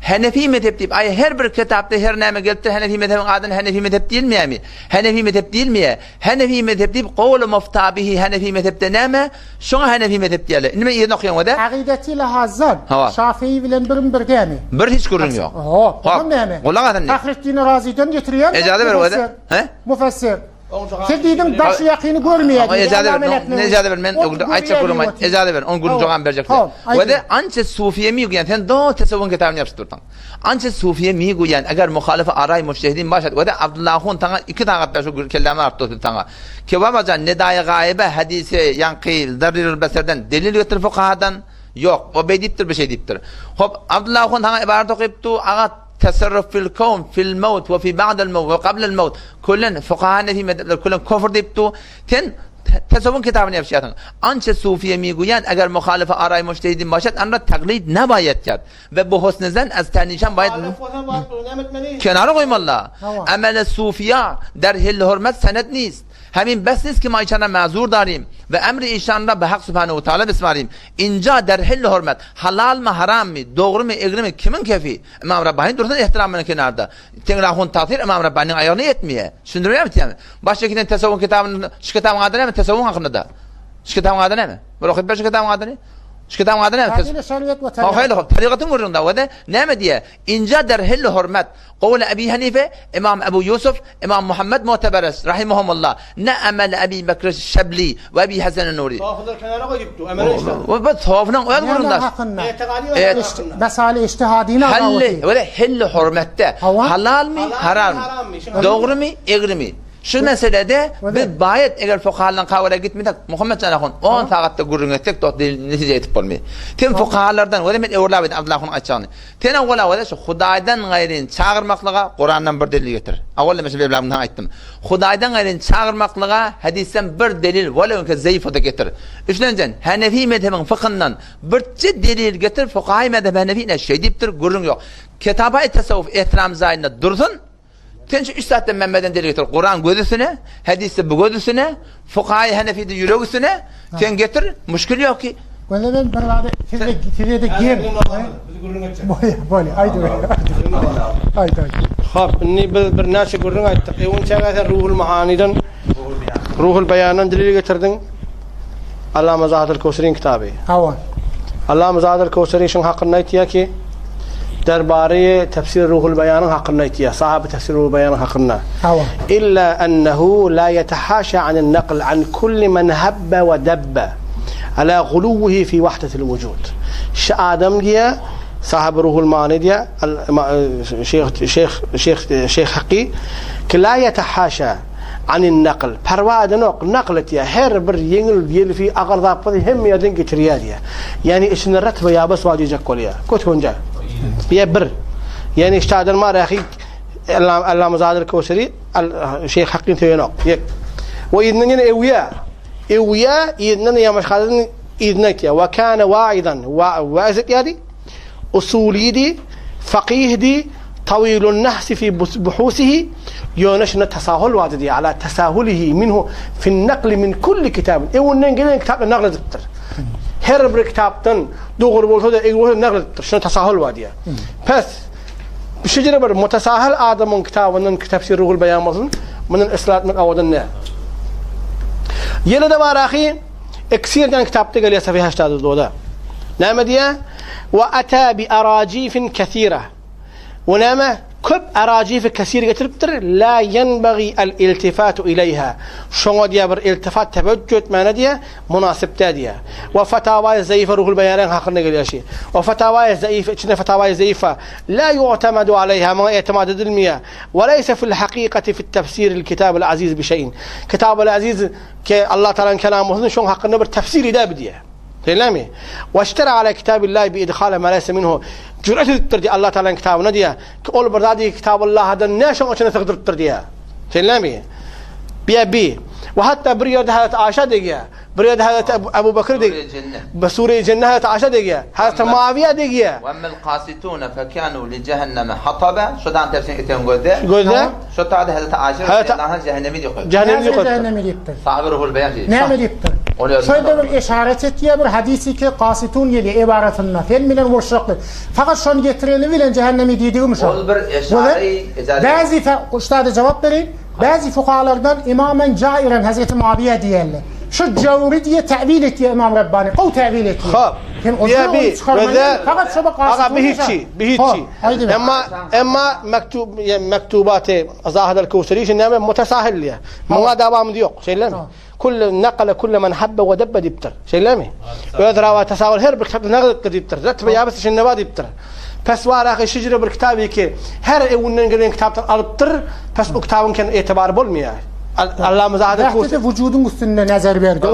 Hanefi mezhep tip ay her bir kitapta her neyme gelip Hanefi mezhebin adını Hanefi mezhep değil mi Hanefi mezhep değil mi Hanefi mezhep tip kavlu muftabihi Hanefi mezhepte neyme şuna Hanefi mezhep diyelim inme iyi okuyan o da akidetiyle hazan Şafii bilen bir gemi bir hiç kurun yok tamam neyme Fahrettin Razi'den getiriyor ecade ver o da Mufessir Siz dedim başı yakını görmeye. Ama ecade ver. Ne ecade ver? Men ayça kurulma. Ecade ver. On gün çoğan verecekler. Ve de ançe sufiye mi güyen? Sen do tesavvun kitabını yapıştırtan. Ançe sufiye mi güyen? Eğer muhalife aray müştehidin başlat. Ve de Abdullah'ın tana iki tane da şu kelime arttı tana. Ki babacan nedaya gaibe hadisi yankil darirul beserden delil getir fukahadan yok. O bediptir bir şey diptir. Hop Abdullah'ın tana ibaret okuyuptu. Ağa تصرف في الكون في الموت وفي بعد الموت وقبل الموت كلن فقهاء في كلن كفر ديبتو تن تصور kitabını yapışatın. Ançe sufiye migoyan eğer muhalife aray müştehidin başat anla taklid ne bayet yat ve bu husnizden az tanişan bayet kenara koymalı. Amel sufiya der hil hürmet senet nist. Hemin besiniz ki maçana mazur darim ve emri işanla be hak subhanehu ve teala besmarim. İnca derhil hürmet halal mı haram mı doğru mu egri mi kimin kefi? İmam Rabbani dursun ihtiramının kenarda. Tengrahun tatir İmam Rabbani'nin ayağını yetmiyor. Sündürüyor mu diyeyim? Baştakinin tesavvun kitabının şu kitabın adı ne mi? Tesavvun hakkında da. Şu kitabın adı ne mi? Böyle okuyup şu kitabın adı ne? Şu kitabın adı ne mi? Hayır, tarikatın vurduğunda o da ne mi diye? İnca derhil hürmet. Kavle Ebi Hanife, İmam Ebu Yusuf, İmam Muhammed Muhteberes, rahimahumullah. Ne emel Ebi Bekir Şebli ve Ebi Hasan Nuri. Tuhafıdır kenara koyuptu. Emel işte. Ve bu tuhafının o vurduğunda. Mesela iştihadine halli, öyle hilli hürmette. Halal mi, haram mı? Doğru mu, egri mi? Şu meselede bir bayet eğer fukahalardan kavgaya gitmeyecek Muhammed Canahun 10 saatte gurrun ettik de netice etip olmuyor. Tem fukahalardan öyle mi evla bin Abdullah'ın açığını. Ten evla öyle şu Hudaydan gayrin çağırmaklığa Kur'an'dan bir delil getir. Evvela mesela evlamdan ayttım. Hudaydan gayrin çağırmaklığa hadisten bir delil velev ki zayıf da getir. Üçüncü Hanefi mezhebinin fıkhından bir delil getir fukahi mezheb Hanefi'ne şey deyiptir gurrun yok. Kitaba-i tasavvuf ihtiram zayında dursun. Sen şu 3 saatte Mehmet'den delil getir. Kur'an gözüsüne, hadisi bu gözüsüne, fukahi Hanefi'de yüreğüsüne. Sen getir, müşkül yok ki. Böyle ben beraber size de gir. Böyle, haydi. Haydi. Hop, inni bir naşe gurrun ayttık. Evun çağatın ruhul mahaniden, ruhul beyanan delil getirdin. Allame Zahid el-Kevseri'nin kitabı. Hava. Allame Zahid el-Kevseri şun hakkında aytıyor ki درباري تفسير روح البيان حقنا يتيا صاحب تفسير روح البيان حقنا إلا أنه لا يتحاشى عن النقل عن كل من هب ودب على غلوه في وحدة الوجود آدم ديا صاحب روح المعاني ديا شيخ حقي لا يتحاشى عن النقل پرواد نقلت يا هر بر ينقل ديال في أغرض هم يدين كترياديا يعني إيش نرتب يا بس واجي جاكوليا كنت هونجا بيبر يعني اشتادر ما راخي اللهم زاد الكوثري الشيخ حقين تينوق يك وإذننا إويا إذننا يا مشخادن إذنك يا وكان واعظا واعظ يدي أصولي دي فقيه دي طويل النحس في بحوثه يونشنا تساهل وادي على تساهله منه في النقل من كل كتاب إننا كتاب النقل دكتور her bir kitaptan doğru bolsa da eğri naql şuna tasahhul vadiya. Pes bir şeylere bir mutasahhil adamın kitabının tefsir ruhul beyan olsun. Bunun ıslatmak avadan ne? Yine de var ahi eksirden kitapta geliyor sayfa 82'da. Ne diye? Ve ata bi arajifin kathira. Ve nama كب أراجيف كثير قتربتر لا ينبغي الالتفات إليها شو ديا بر التفات تبجد ما نديا مناسب تاديا وفتاوى زيفة روح البيان حقنا قال شيء وفتاوى زيفة شنو فتاوى زيفة لا يعتمد عليها ما اعتماد المياه وليس في الحقيقة في التفسير الكتاب العزيز بشيء كتاب العزيز كالله تعالى كلامه شو حقنا بالتفسير ده بديه تلامي واشترى على كتاب الله بإدخال ما ليس منه جرأة تردي الله تعالى كتابنا ديا كقول بردادي كتاب الله هذا الناشئ عشان تقدر ترديها تلامي بي وحتى بريد هذا عاشا دقيقة بريد هذا أبو بكر دقيقة بسورة الجنة هذا عاشا دقيقة هذا معاوية دقيقة وأما القاسطون فكانوا لجهنم حطبا شو ده عن تفسير كتير قول ده شو تعد هذا عاشر الله جهنمي يقول جهنمي يقول صاحب روح البيان نعم يقول شöyle bir işaret ettiği bir hadisi ki kasitun yedi ibaretinde filmden vuruşaklı. Fakat şunu getirelim bilen cehennemi dediğimiz o. Bazı ustadı cevap verin. Bazı fukahalardan imamen cairen Hazreti Muaviye diyorlar. şu cevri diye tevil etti İmam Rabbani. O tevil etti. خب fakat şaba آقا به هیچی به هیچی اما مكتوبات زاهد الكوثري شنو متساهل ليه ما دوام ديوق شيلامي كل نقل كل من حب ودب ديبتر شيلامي ويدرا وتساهل هر بكتب نقل ديبتر رتب يا بس شنو ديبتر pes var axı şicre bir kitabı ki her evinden gelen kitaptan alıptır pes o kitabın kendi etibarı olmuyor. Allah zaten vahdeti vücudun üstünde nazar verdi.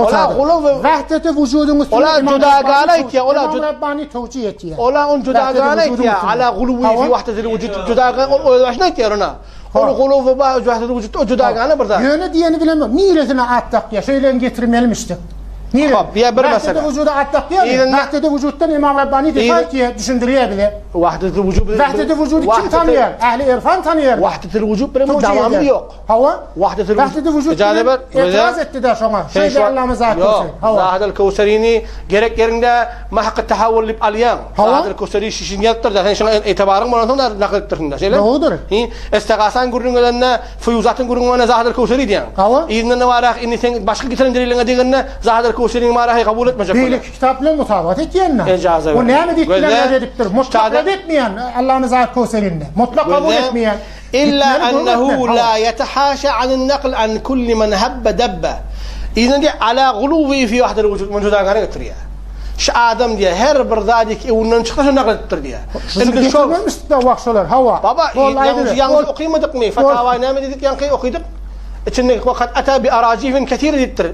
Vahdeti vücudun üstünde ola cudagana ya ola Rabbani tevcih etti. Ola on cudagana ya ala guluvi fi vahdetil vücud cudagana o başına ki ona. O guluvi vahdetil vücud o cudagana burada. Yöne diyeni bilemem. Niresine attak ya şeylerini getirmelmiştik. Niye? Ya bir mesele. Vahdeti vücuda attak ya. Vahdeti vücuttan İmam Rabbani de ki düşündürebilir. Vahdetil vücud. Vahdeti vücudu kim tanıyor? Ehli irfan tanıyor. Vahdetil vücud benim devamı yok. Hava? Vahdetil vücud. İtiraz etti de şuna. Şeyde Allah'ımı zaten. Zahid el-Kevserini gerek yerinde mahkı tahavvül lip alyan. Zahid el-Kevseri şişin yaptır da şuna itibarın bundan nakil ettirdiler. Şeyler. Doğrudur. İstigasan gurrunlarına fuyuzatın gurrunlarına Zahid el-Kevseri diyen. İznin varak inni sen başka getirenlerine diyenine Zahid el-Kevseri'nin marahı kabul etmeyecek. Değil kitapla mutabat ettiyenler. İcazı o ne mi diktiler ediptir? Mutlak etmeyen Allah'ın Zahid el-Kevseri'nde. Mutlak kabul etmeyen. إلا أنه لا يتحاشى عن النقل عن كل من هب دب إذن دي على غلوه في واحد الوجود من جدا كان يتريا ش آدم دي هر بردادك ونن شخص نقل تريا إن شو مستوى هوا بابا يعني أقيم دقمي فتاوى نام ديك يعني أقيدك إنك وقد أتى بأراجيف كثير يتر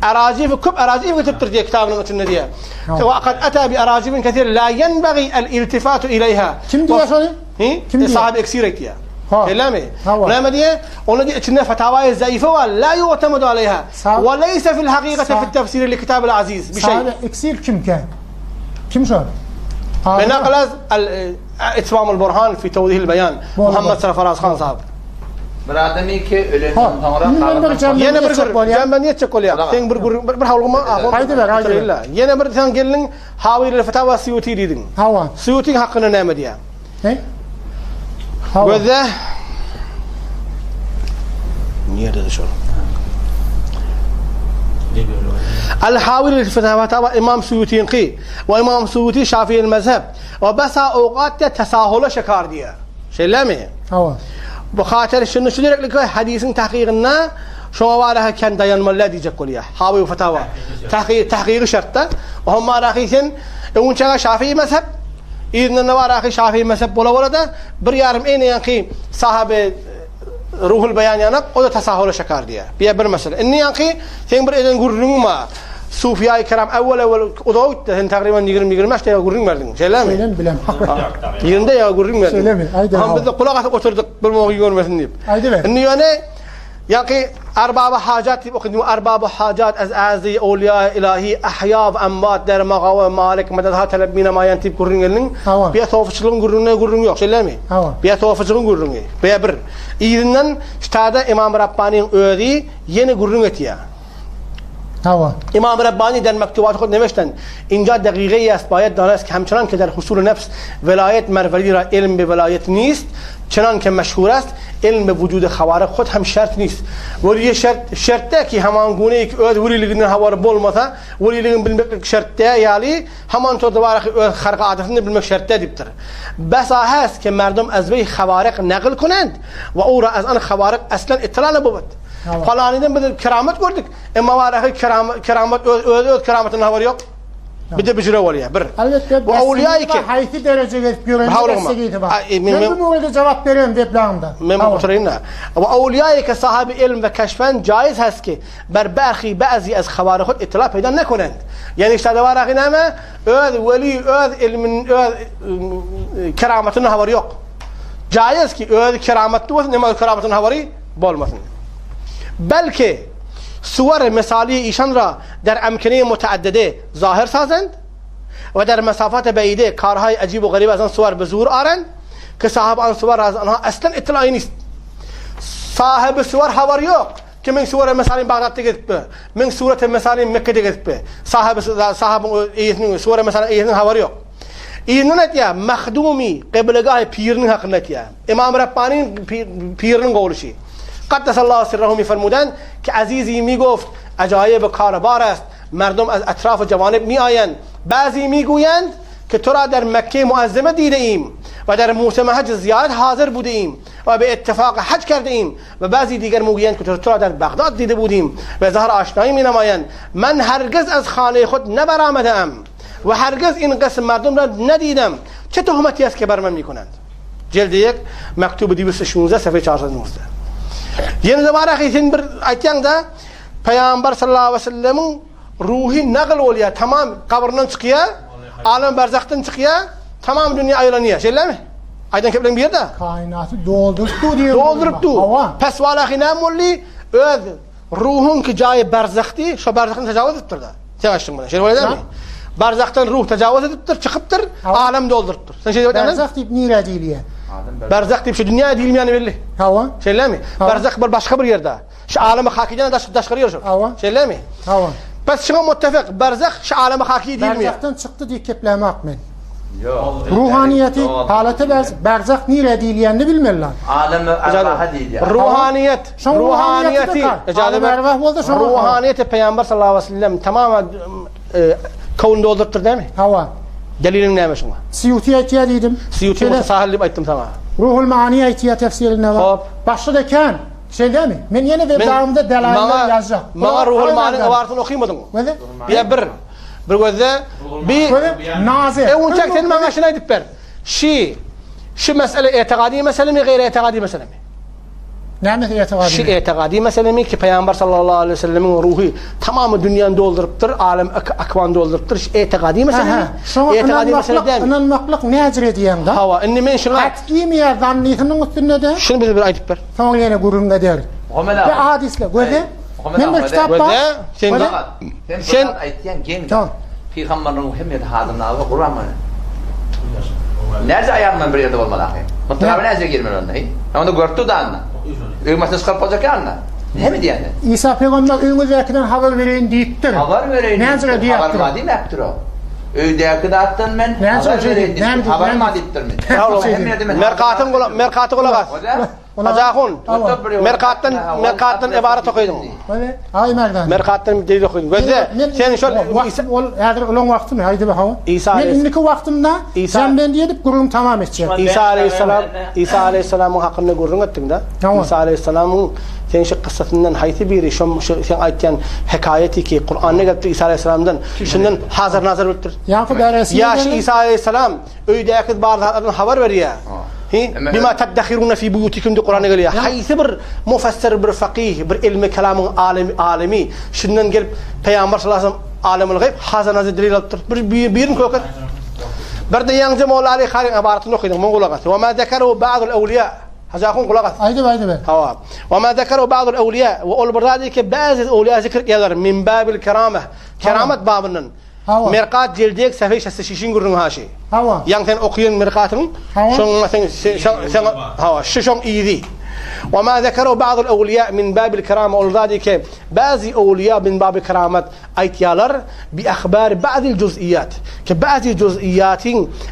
أراجيف كب أراجيف تبتر دي كتابنا مثل دي وقد أتى بأراجيف كثير لا ينبغي الالتفات إليها كم دي شوني كم صاحب إكسيريتيا كلامي نعم دي ونجي اتنا فتاوى زائفة ولا يعتمد عليها وليس في الحقيقة في التفسير لكتاب العزيز بشيء صاحب إكسير كم كان كم شو بنقل إتمام البرهان في توضيح البيان محمد سرفراز خان صاحب برادمی که ölümden sonra yine bir jamben yetecek oluyor. Sen bir havluma haydi yine bir sen gelin havil fetava Suyuti dedin. Hava. Suyuti hakkında ne diye? He? Ve niye dedi şu? الحاول الفتاوى تبع إمام سيوطي قي وإمام سيوطي شافعي المذهب وبس أوقات تساهل شكار ديا شلامي هوا بخاطر شنو شو ديرك لك حديث تحقيقنا شو وراها كان ديان ملا ديجا كليا حاوي وفتاوى تحقيق شرطه وهم راخيسن وان شافعي مذهب إذن نوارا شافعي مذهب ولا ده بريارم إيه ينقي صاحب روح البيان يعني او تساهل شكار ديا بيا بر مثلا اني ينقي تنبر اذن غورنما صوفياء كرام اول ودوت تقريبا 20 maçta غورن verdin söyleme bilem yerinde ya غورن verdin söyleme haydi ham biz de kulak atıp oturduk bir moğu görmesin deyip haydi ver اني yani ينقي أرباب حاجات يقدموا أرباب حاجات أزازي أولياء إلهي أحياء أموات در مغاوة مالك مددها تلبينا ما ينتب قرنين بيتوافجلون قرنين yok söyleme بيتوافجلون قرنين بيبر إذنن شتادا إمام رباني öğri yeni قرن etiya hava İmam Rabbani der mektubat خود نوشتن اینجا دقیقه است باید دانست که همچنان که در حصول نفس ولایت مروری را علم به ولایت نیست چنان که مشهور است علم به وجود خوارق خود هم شرط نیست ولی شرطه که همان گونه ای که ولی لگن هوار بولمتا ولی لگن bilmek şartte yani همان تو دوباره خرق عادتini bilmek şartte diptir بس هست که مردم از وی خوارق نقل کنند و او را از آن خوارق اصلا اطلاع نبود falaniden bir keramet gördük ama var keramet öz kerametin haberi yok bir de bicre var ya bir bu awliya ki hayati derece gelip görünmesi bak ben bu orada cevap veriyorum weblamda ben oturayım ve awliya ki sahibi ilm ve keşfen caiz هست ki berbahi bazı az خوارق خود اطلاع پیدا نکنند yani işte de var ama öz veli öz ilmin öz kerametin haberi yok caiz ki öz kerametli olsun ama kerametin haberi olmasın بلکه صور مثالی ایشان را در امکنه متعدده ظاهر سازند و در مسافات بعیده کارهای عجیب و غریب از آن صور به ظهور آرند که صاحب آن صور از آنها اصلا اطلاعی نیست صاحب صور خبر yok که من صور مثالی بغداد گرفت به من صورت مثالی مکه گرفت به صاحب این صور مثلا این خبر yok اینونت یا مخدومی قبلگاه پیرن حق نتیا امام ربانی پیرن قولشی قدس الله سره میفرمودند که عزیزی میگفت عجایب کار بار است. مردم از اطراف جوانب می آیند. بعضی می گویند که تو را در مکه معظمه دیده ایم و در موسم حج زیارت حاضر بوده ایم و به اتفاق حج کرده ایم و بعضی دیگر میگویند که تو را در بغداد دیده بودیم و ظاهر آشنایی می نمایند. من هرگز از خانه خود نبرآمدم و هرگز این قسم مردم را ندیدم. چه تهمتی است که بر من میکنند؟ جلد 1 مکتوب 216 صفحه 419. یعنی دوباره خیلی بر ایتیان ده پیامبر صلی الله علیه و سلم روحی نقل اولیا تمام قبرنن çıkıyor عالم برزختن çıkıyor tamam dünya aylanıyor şeyler mi? Aydan keplen bir yerde kainatı doldurdu diyor. Doldurdu. Pes valahi namulli öz ruhun ki cayı berzakti şu berzaktan tecavüz ettirdi. Sen açtın bunu. Şey öyle değil mi? Berzaktan ruh tecavüz ediptir, çıkıptır, alem doldurttur. Sen şey demedin mi? Berzak deyip nire diliye. Berzak deyip şu dünya değil mi yani belli? Hava. Şeyler mi? Berzak bir başka bir yerde. Şu alemi hakikiden daşkırıyor şu. Şeyler mi? Hava. Pes şuna muttefik. Berzak şu alemi hakiki değil mi? Berzaktan çıktı diye keplemek mi? Ruhaniyeti, haleti berzak nire diliyenini bilmirler. Alemi ervaha değil ya. Ruhaniyet. Ruhaniyeti. Ruhaniyeti Peygamber sallallahu aleyhi ve sellem tamamen kavun doldurttur değil mi? Hava. Delilin neymiş ona? Siyutiye ihtiyadıydım. Siyutiye mutasahillip ettim tamam. Ruhul maniye ihtiyat tefsirine var. Başta da kan. Şey değil mi? Ben yine weblarımda delaylar yazacağım. Bana ruhul maniye avartını okuymadın mı? Ne? Ya bir gözde bir nazir. Onun çektiğini bana şuna edip ver. Şu mesele itikadi mesele mi gayri itikadi mesele mi? Ne itikadi? Şu itikadi mesele mi ki Peygamber sallallahu aleyhi ve sellemin ruhi tamamı dünyanın dolduruptur, alem akvan dolduruptur. Şu itikadi mesele mi? İtikadi mesele değil mi? İnanmaklık ne ecre diyeyim de? Hava, inni men şuna... Kat'i mi yer zanniyetinin üstünde de? Şunu bize bir ayıp ver. Sonra yine gururun eder. Ve hadisle, göze? Ben bir kitap var. Sen aytiyen genç. Peygamberin ruhi hadımın alı Kur'an mı? Nerede ayağımdan bir yerde olmalı akı? Mutlaka nerede girmen onda? Onu gördü de anla. Ümmetin çıkarıp olacak ya anla. Ne mi diyendi? İsa Peygamber önümüzdekinden haber vereyim deyiptir. Haber vereyim. Nerede deyiptir? Haber maddi mi yaptır o? Öydeki de attın ben. Haber vereyim deyiptir. Haber maddi yaptır mı? Merkatı kulak az. Hacakun. Merkattan ibaret okuyordun. Ay merdan. Merkattan delil okuyordun. Gözde sen şu Eğer olan vakti mi? Haydi bakalım. Ben indiki vaktimde sen ben diyedip gururum tamam edeceğim. İsa Aleyhisselam'ın hakkında gururun ettin de. İsa Aleyhisselam'ın sen şu kıssasından hayti biri sen aytken hikayeti ki Kur'an'da geldi İsa Aleyhisselam'dan şundan hazır nazar bildir. Ya şu İsa Aleyhisselam öydeki bazılardan haber veriyor. بما تدخرون في بيوتكم دي قرآن قال يا حيث بر مفسر بر فقيه بر علم كلام عالمي شنن قلب پیامبر صلی الله علیه و عالم الغیب حاضر نازل دلیل بیرن کوکت برد ينجم مولا علي خارج عبارة نخيد من قلقت وما ذكره بعض الأولياء هذا أكون قلقت أيده وما ذكره بعض الأولياء وأول برادي كبعض الأولياء ذكر يقدر من باب الكرامة كرامة بابنن مرقات جلديك سفيش السشيشين قرن هاشي yang sen okuyan merkatın sen şişon iyiydi. وما ذكره بعض الأولياء من باب الكرامة ولذلك بعض أولياء من باب الكرامة أيتيالر بأخبار بعض الجزئيات كبعض جزئيات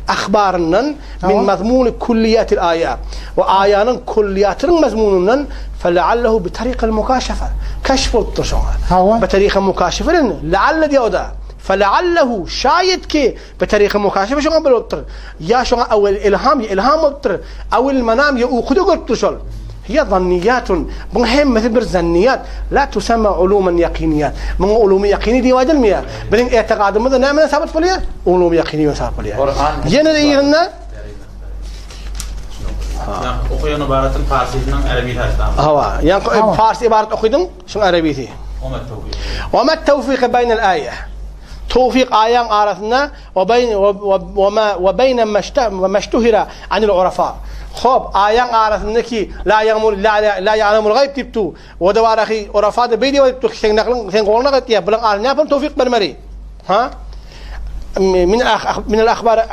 أخبارنا من مضمون كليات الآيات وآيانا كليات مضموننا فلعله بطريقة المكاشفة كشف التشوه بطريقة مكاشفة لعل ديودا فلعله شايد كي بطريقة مكاشفة شو قبل وتر يا شو أو الإلهام وتر أو المنام يأخذ قلت شل هي ظنيات مهم مثل برزنيات لا تسمى علوما يقينيات من علوم يقيني دي واجد مياه بدين اعتقاد ماذا نعمل ثابت فليه علوم يقينية ثابت فليه ينادينا okuyan ibaretin Farsisinden Arabi hastane. هوا يعني فارس عبارة أخذهم شو عربيتي وما التوفيق بين الآية توفيق آيان عرفنا وبين ما اشتهر عن العرفاء خب آيان عرفنا كي لا يعلم الغيب تبتو ودوار أخي عرفاء بيدي وتبتو سين قولنا قتيا بلغ عالنا بل توفيق برمري ها من الأخبار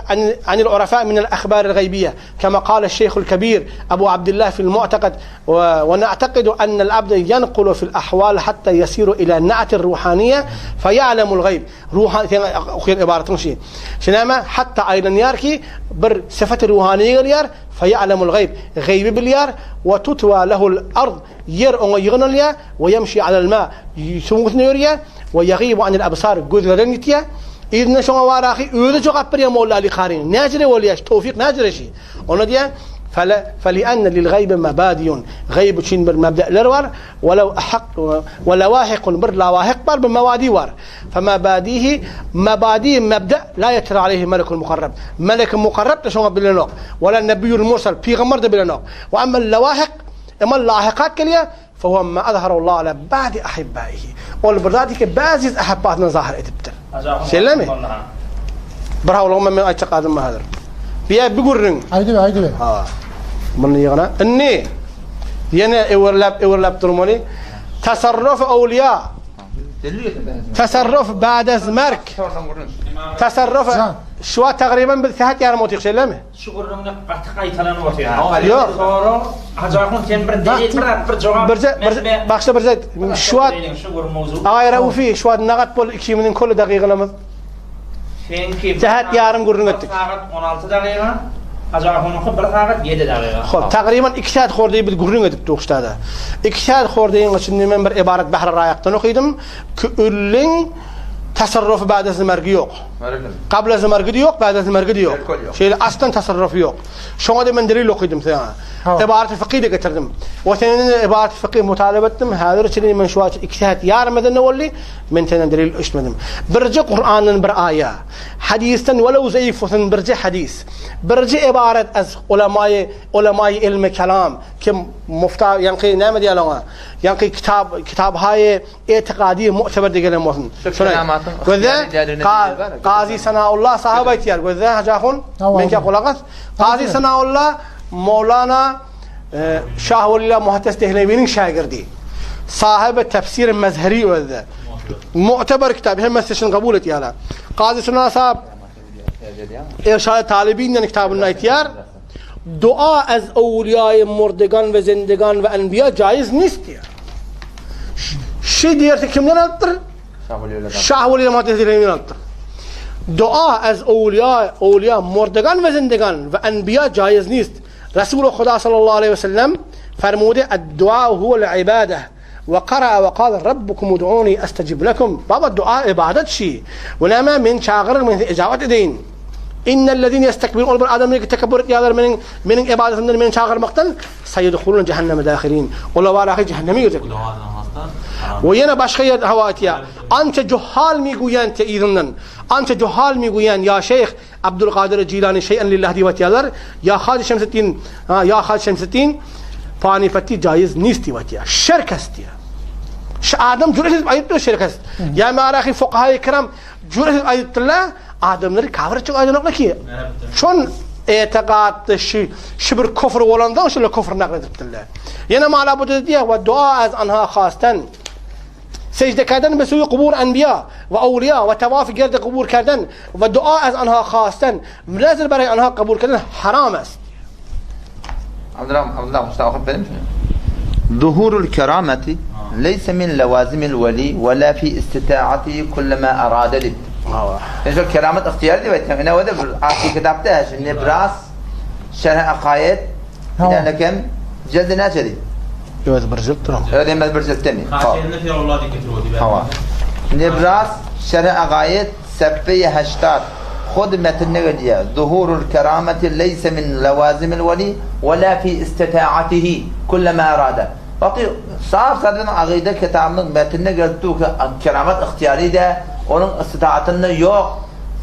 عن العرفاء من الأخبار الغيبية، كما قال الشيخ الكبير أبو عبد الله في المعتقد: ونعتقد أن العبد ينقل في الأحوال حتى يسير إلى نعت الروحانية فيعلم الغيب. روحانية عبارة شيء شنما حتى أيضا ياركي بر صفة الروحانية اليار فيعلم الغيب غيب باليار، وتتوى له الأرض ير يغنى ويمشي على الماء يسوق نوريا ويغيب عن الأبصار جذر رنتيا. إذن شو وراخي أذا جو قبر يا مولا لخارين ناجري وليش توفيق ناجري شيء ونوديا فلأن للغيب مبادئ غيب شين بالمبدأ لروار ولو أحق ولا واحق بر لا واحق بر بموادي وار، فمبادئه مبادئ مبدأ لا يترى عليه ملك المقرب، ملك المقرب تشوه بلنوق ولا النبي المرسل في غمر بلنوق. وأما اللواحق أما اللاحقات كليا فهو ما أظهر الله على بعض أحبائه والبرادك بعض أحباتنا ظاهر إدبتر سلامي برا والله ما أعتقد ما هذا بيا بيقولن هيدي من يغنى إني ينا إورلاب ترموني تصرف أولياء تصرف بعد زمرك تصرف شو تقريبا بالثهات يا رموتي سلامي شو قررنا قطعي تلان وفيها يو هجاكون تين برجع باخش برجع شو غير وفي شو نقط بول شيء من كل دقيقة لما تهات يارم قرنتك خب تقريبا اكتاد خوردي بالقرنة بتوقش هذا اكتاد خوردي عشان من عبارة بحر الرايق تنوخيدم كلين تصرف بعد الزمرق يوق قبل الزمرق يوق بعد الزمرق يوق شيء اصلا تصرف يوق شو هذا من دليل لقيدم ثاني عبارة الفقيه دي كتردم وثاني عبارة الفقيه مطالبتهم هذا رشلي من شوات اكتاد يار مدن ولي من ثاني دليل ايش مدن برجع قرآن برآية حديثا ولو زيف برجع حديث برجع عبارة از علماء علم كلام كم مفتاح ينقي نعم ديالوها ينقي كتاب هاي اعتقادي معتبر ديال موثن وذا قاضي ثناء الله صاحب ايتيار وذا هجاخون من كقلاقت قاضي ثناء الله مولانا شاه ولي الله محدث دهلويين شاگردي صاحب التفسير المزهري وذا معتبر كتاب هم مستشن قبولتي على قاضي ثناء صاحب ارشاد طالبين كتاب النايتيار دعاء از اولیاء مردگان و زندگان و انبیاء جایز نیست. شی دیرت کم نالتر؟ شاه ولی ما تهدیدی نالتر. دعا از اولیاء مردگان و زندگان و انبیاء جایز نیست. رسول خدا صلی الله علیه و سلم فرموده الدعاء هو العباده وقرأ وقال ربكم ادعوني استجب لكم. بابا الدعاء عبادت شيء ونما من شاغر من اجابه دين. إن الذين يستكبرون عن آدم من التكبر يا من عبادة من شاغر مقتل سيدخلون جهنم داخلين ولا وراء جهنم يدخلون. وينا باشخير هواتيا أنت جهال ميقويان تأيذنن أنت جهال ميقويان يا شيخ عبد القادر الجيلاني شيئا لله دي واتيا يا خالد شمس الدين يا خالد شمس الدين فاني فتي جايز نيستي واتيا شرك استيا آدم جرأت أيضا شرك است يا معرخي فقهاء الكرام جرأت أيضا آدم نری کافر چه آدم نکیه چون اعتقاد شبر کفر ولندان شل کفر نقدرت الله یعنی ما لابد دیه و دعا از آنها خواستن سجده کردن به سوی قبور انبیا و اولیا و طواف گرد قبور کردن و دعا از آنها خواستن نظر برای آنها قبول کردن حرام است. عبد الله مستوخف بدم ظهور الكرامة ليس من لوازم الولي ولا في استطاعته كل ما أراد له. إيش الكرامة اختيار دي بيتهم أنا وده في كتابتهاش النبراس شرح عقائد إذا لكن جلد ناشري جواز برجل ترى هذا ما برجل تاني خاطرنا في الله دي كترودي هوا نبراس شرح عقائد سبية هشتات خد متن نجديا ظهور الكرامة ليس من لوازم الولي ولا في استطاعته كل ما أراد. وقي صار صدرنا عقيدة كتابنا متن نجدتو كرامة اختياري ده onun istitaatında yok.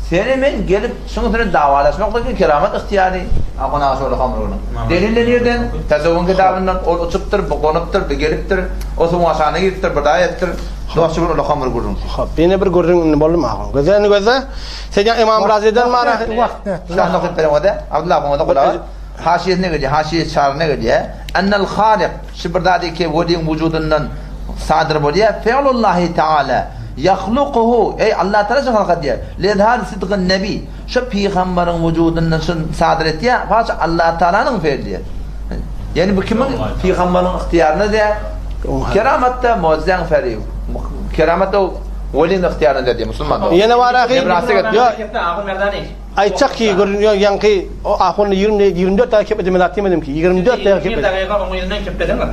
Senin gelip şunu tane davalaşmak keramet ihtiyari. Akona şöyle hamurunu. Delilleri nereden? Tezavvun kitabından o uçuptur, konuptur, geliptir. O sumasana gittir, berdayettir. Doğuşun o hamur gurun. Beni bir gurun bolum ağam. Gözeni göze. Sen İmam Razi'den mara. Şah nokta peremode. Abdullah bunu kula. Haşiyet ne geliyor? Haşiyet şar ne geliyor? Ennel Halik. Şu berdadi ki vudin vücudundan sadır bodiye. Fi'lullahi Teala. Yahluquhu ey Allah Teala halka diye. Lidhar sidqin nebi. Şu peygamberin vücudundan sadır etti ya. Fakat Allah Teala'nın fe'li. Yani bu kimin peygamberin ihtiyarına diye. Keramatta muazzam feri. Keramatta velin ihtiyarında diye Müslüman. Yine var ahi. Ya Ahun Merdani. Ayçak ki görünüyor yankı o ahunu 24 tane kepledim demedim ki 24 tane Bir kepledim. dakika onun yüzünden kepledim mi?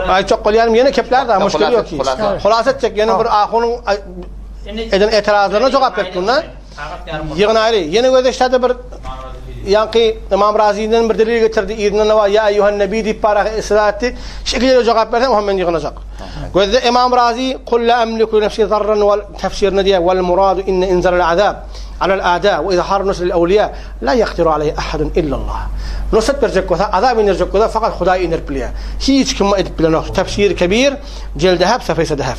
Ayçak kolyarım yine kepler de müşkil yok ki. Hulas edecek yine bir ahunun eden etirazlarına cevap verdi bunlar. Yığın ayrı. Yine gözleştirdi bir yankı İmam Razi'nin bir delil getirdi. İdnine var ya eyyuhen nebi deyip para ısrar etti. Şekilde cevap verdi Muhammed yığınacak. Gözde İmam Razi kul la emliku nefsi zarran vel tefsirine diye vel muradu inne inzalel azab على الأعداء وإذا حار نصر الأولياء لا يقدر عليه أحد إلا الله نصت برجك وذا عذاب ينرجك وذا فقط خداي ينر بليه هيج كما إد بلنا تفسير كبير جلد ذهب سفيس ذهب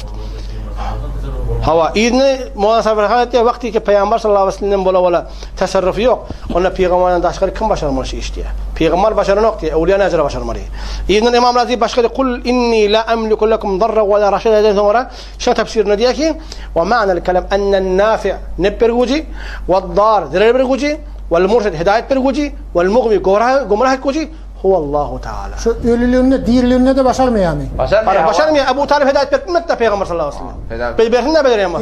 هوا إذن مناسبة هذا وقتي كبيامبر صلى الله عليه وسلم ولا تصرف yok ona peygamberden başka kim başarmalı şey işte peygamber başarmak diye evliya nazara başarmalı İznin İmam Razi başka de kul inni la amliku lakum darra ve la rashada sonra şu tefsirine diyor ki ve ma'na'l kelam enne'n nafi' neperguci ve dar zerberguci ve murşid hidayet perguci ve mughwi gumrah kuci huvallahu Teala. Şu ölülüğünde, diriliğinde de başarmıyor yani. Başarmıyor. Ebu Talib hidayet vermedi de Peygamber sallallahu aleyhi ve sellem. Belbersin de belir ama.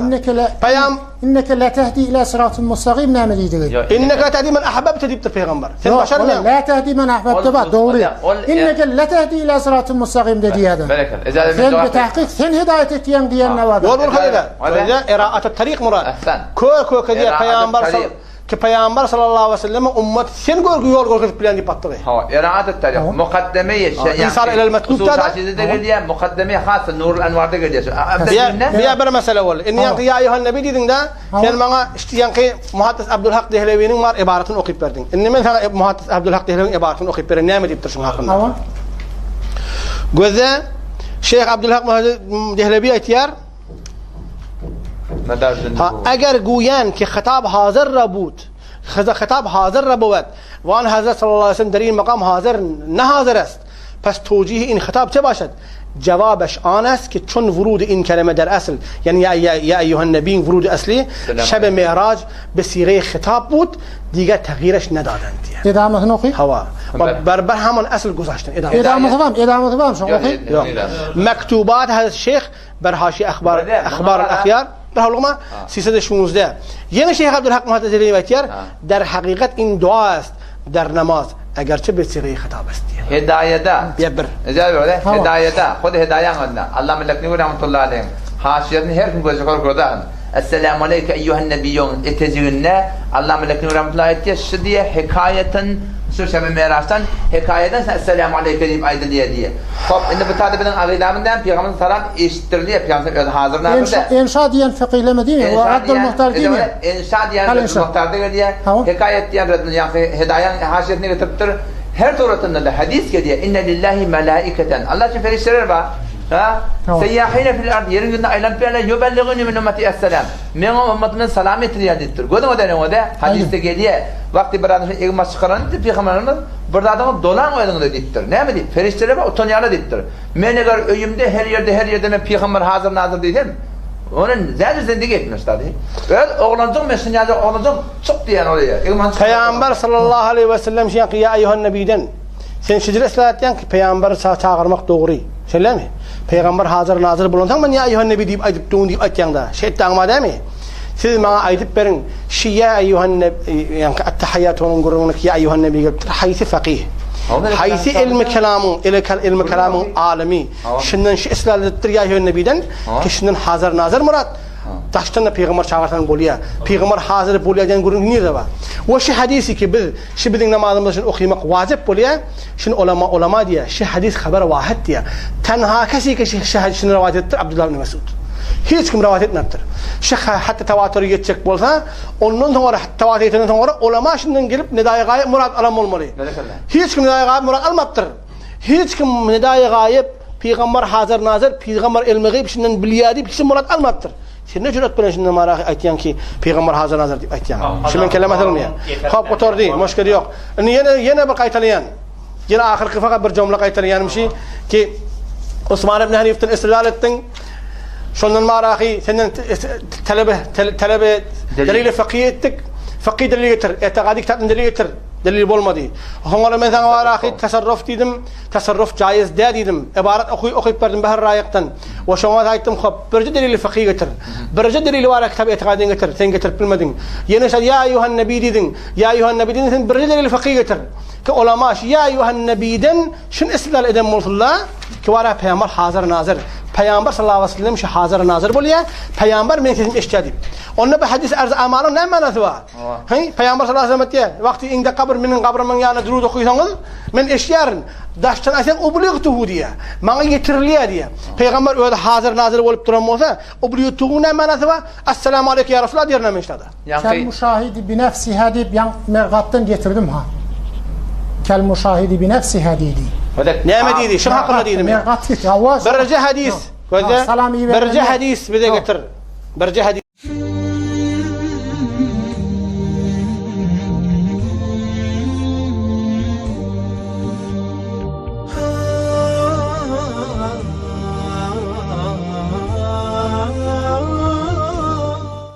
İnneke la tehdi ila sıratın mustaqim nemediydi. İnneke la tehdi men ahbabte deyiptir Peygamber. Sen başarmıyor. La tehdi men ahbabte bak doğru. İnneke la tehdi ila sıratın mustaqim dediği adam. Sen bir tahkik sen hidayet ettiyen diyen ne var? Yol burkayla. Öyle ira'at-ı tarik murad. Kök diye Peygamber sallallahu aleyhi ve sellem ümmet sen yol görgüp bilen deyip attı. Ha, ira'at-ı tarik. Mukaddemeye şey. İnsar ilel metkubta da. Geliyor, mukaddemeye has Nurul Envar'da geliyor. Bir mesele var. İn yankı ya eyyuhan nebi dedin de sen bana işte yankı Muhaddis Abdülhak Dehlevi'nin var ibaretini okuyup verdin. İnne sana Muhaddis Abdülhak Dehlevi'nin ibaretini okuyup verdin. Ne mi deyiptir şunun hakkında? Gözde Şeyh Abdülhak Dehlevi etiyar اگر گویان که خطاب حاضر را بود خطاب حاضر را بود و آن حضرت صلی الله علیه و سلم در این مقام حاضر نه حاضر است پس توجیه این خطاب چه باشد جوابش آن است که چون ورود این کلمه در اصل یعنی یا ایها النبی ورود اصلی شب معراج به صیغه خطاب بود دیگه تغییرش ندادند ادامه نخوی هوا بر همان اصل گذاشتن ادامه تمام شو اخوی مکتوبات حضرت شیخ بر حاشیه اخبار الاخیار برحالما 316 یعنی شیخ عبدالحق محتزلی وکر در حقیقت این دعا است در نماز اگرچه به صیغه خطاب است هدایته بیبر هدایته خود هدایان قلنا الله ملکنی و رحمت الله علیهم حاشیه‌نی هر kim gözükür kurdan Esselamu aleyke eyyuhen nebiyyun etezirne Allah melekini ve rahmetullahi etti diye hikayetin Sürşeme Meraç'tan hikayeden Esselamu aleyke deyip aydın diye. Top, şimdi bu talibinin ağılamından Peygamber'in salam eşittirliği Peygamber hazırlanırdı. İnşa diyen fıkhileme değil mi? O Abdül Muhtar değil mi? İnşa diyen Abdül Muhtar değil diye. Hikayet diyen hidayen haşiyetini getiriptir. Her turatında da hadis geliyor. İnne lillahi melaiketen. Allah için ferişteler var. Seyyahine fil ard yeryüzünde aylanıplarla yubelliguni min ümmeti esselam. Men ümmetimin salametini yadettir. Gördün o da ne hadiste geliyor. Vakti bir adamın egmas çıkaran Peygamberimiz bir adamı dolan oyadığını dediktir. Ne mi deyip? Ferişteler var utanyalı dediktir. Men eğer öyümde her yerde ben Peygamber hazır nazır dedim. Onun zaten zindagi etmiş tabi. Öyle oğlancım meşinyaca oğlancım çok diyen oraya. Peygamber sallallahu aleyhi ve sellem şey ki ya eyyuhan nebiden. Sen şicre ıslah diyen ki Peygamber'i çağırmak doğru. Söyle mi? Peygamber hazır nazır bulunsan ben ya eyyuhan nebi deyip aydıp doğun deyip aydıyan da. Şeytan değil mi? Siz bana aydıp verin. Ya eyyuhan nebi yani ettehiyyatının gururunuk ya eyyuhan nebi gelip haysi fakih. Haysi ilmi kelamın alemi. Şimdiden şu ıslahlıdır ya eyyuhan nebiden ki şimdiden hazır nazır murat. Taştan da Peygamber çağırsan boluya. Peygamber hazır boluya diyen gururun niye de var? O şu hadisi ki biz şu bizim namazımızda okumak vacip boluya. Şimdi ulama diye şu hadis haber vahid diye. Tenha kesi ki şu hadisini rivayet ettir Abdullah ibn Mesud. Hiç kim rivayet etmektir. Şu hatta tevatürü geçecek bolsa ondan sonra tevatürden sonra ulama şimdiden gelip nedai gayb murat alam olmalı. Hiç kim nedai gayb murat almaktır. Hiç kim nedai gayb Peygamber hazır nazır Peygamber ilmi gayb şimdiden biliyadi hiç murat almaktır. Sen ne cüret bilen şimdi mara aytyan ki Peygamber hazır nazır deyip aytyan. Şimdi kelimet olmuyor. Hop otur değil, müşkil yok. Yine bir qaytalayan. Yine ahirki fakat bir cümle qaytalayanmışı ki Osman ibn Hanif'ten istidlal ettin. Şondan marahi senden talebe delil fakih ettik. Fakih delil getir. Etikadi kitabın delil getir. Delil olmadı. Onlara men sana marahi tasarruf dedim. Tasarruf caiz dedim. İbaret okuyup verdim bahar rayaktan. Ve şoma aytdım hop birce delil fakih getir. Birce delil var kitap etikadini getir. Sen getirip bilmedin. Yine sen ya eyyuhan nebi dedin. Ya eyyuhan nebi dedin sen birce delil fakih getir. Ki ulama ya eyyuhan nebiden şun istidlal eden mullah ki var peygamber hazır nazır. Peygamber sallallahu aleyhi ve sellem şu hazır nazır boluyor. Peygamber men kesim eşkedi. Onun bir hadis arz amalın ne manası var? Hey peygamber sallallahu aleyhi ve sellem diye vakti inde kabr menin kabrımın yanına durud okuysanız men eşyarın daştan aysan obliqtuhu diye. Bana getiriliyor diye. Peygamber öyle hazır nazır olup duran olsa obliqtuhu ne manası var? Esselamu aleyküm ya Resulullah diye demişlerdi. Kel müşahidi bi nefsi hadib yan mergattan getirdim ha. Kel müşahidi bi nefsi hadidi. Ne mediydi? Şu hakkında dedim ya. Mergat hiç avaz. Berce hadis. Berce hadis bize getir. Berce hadis.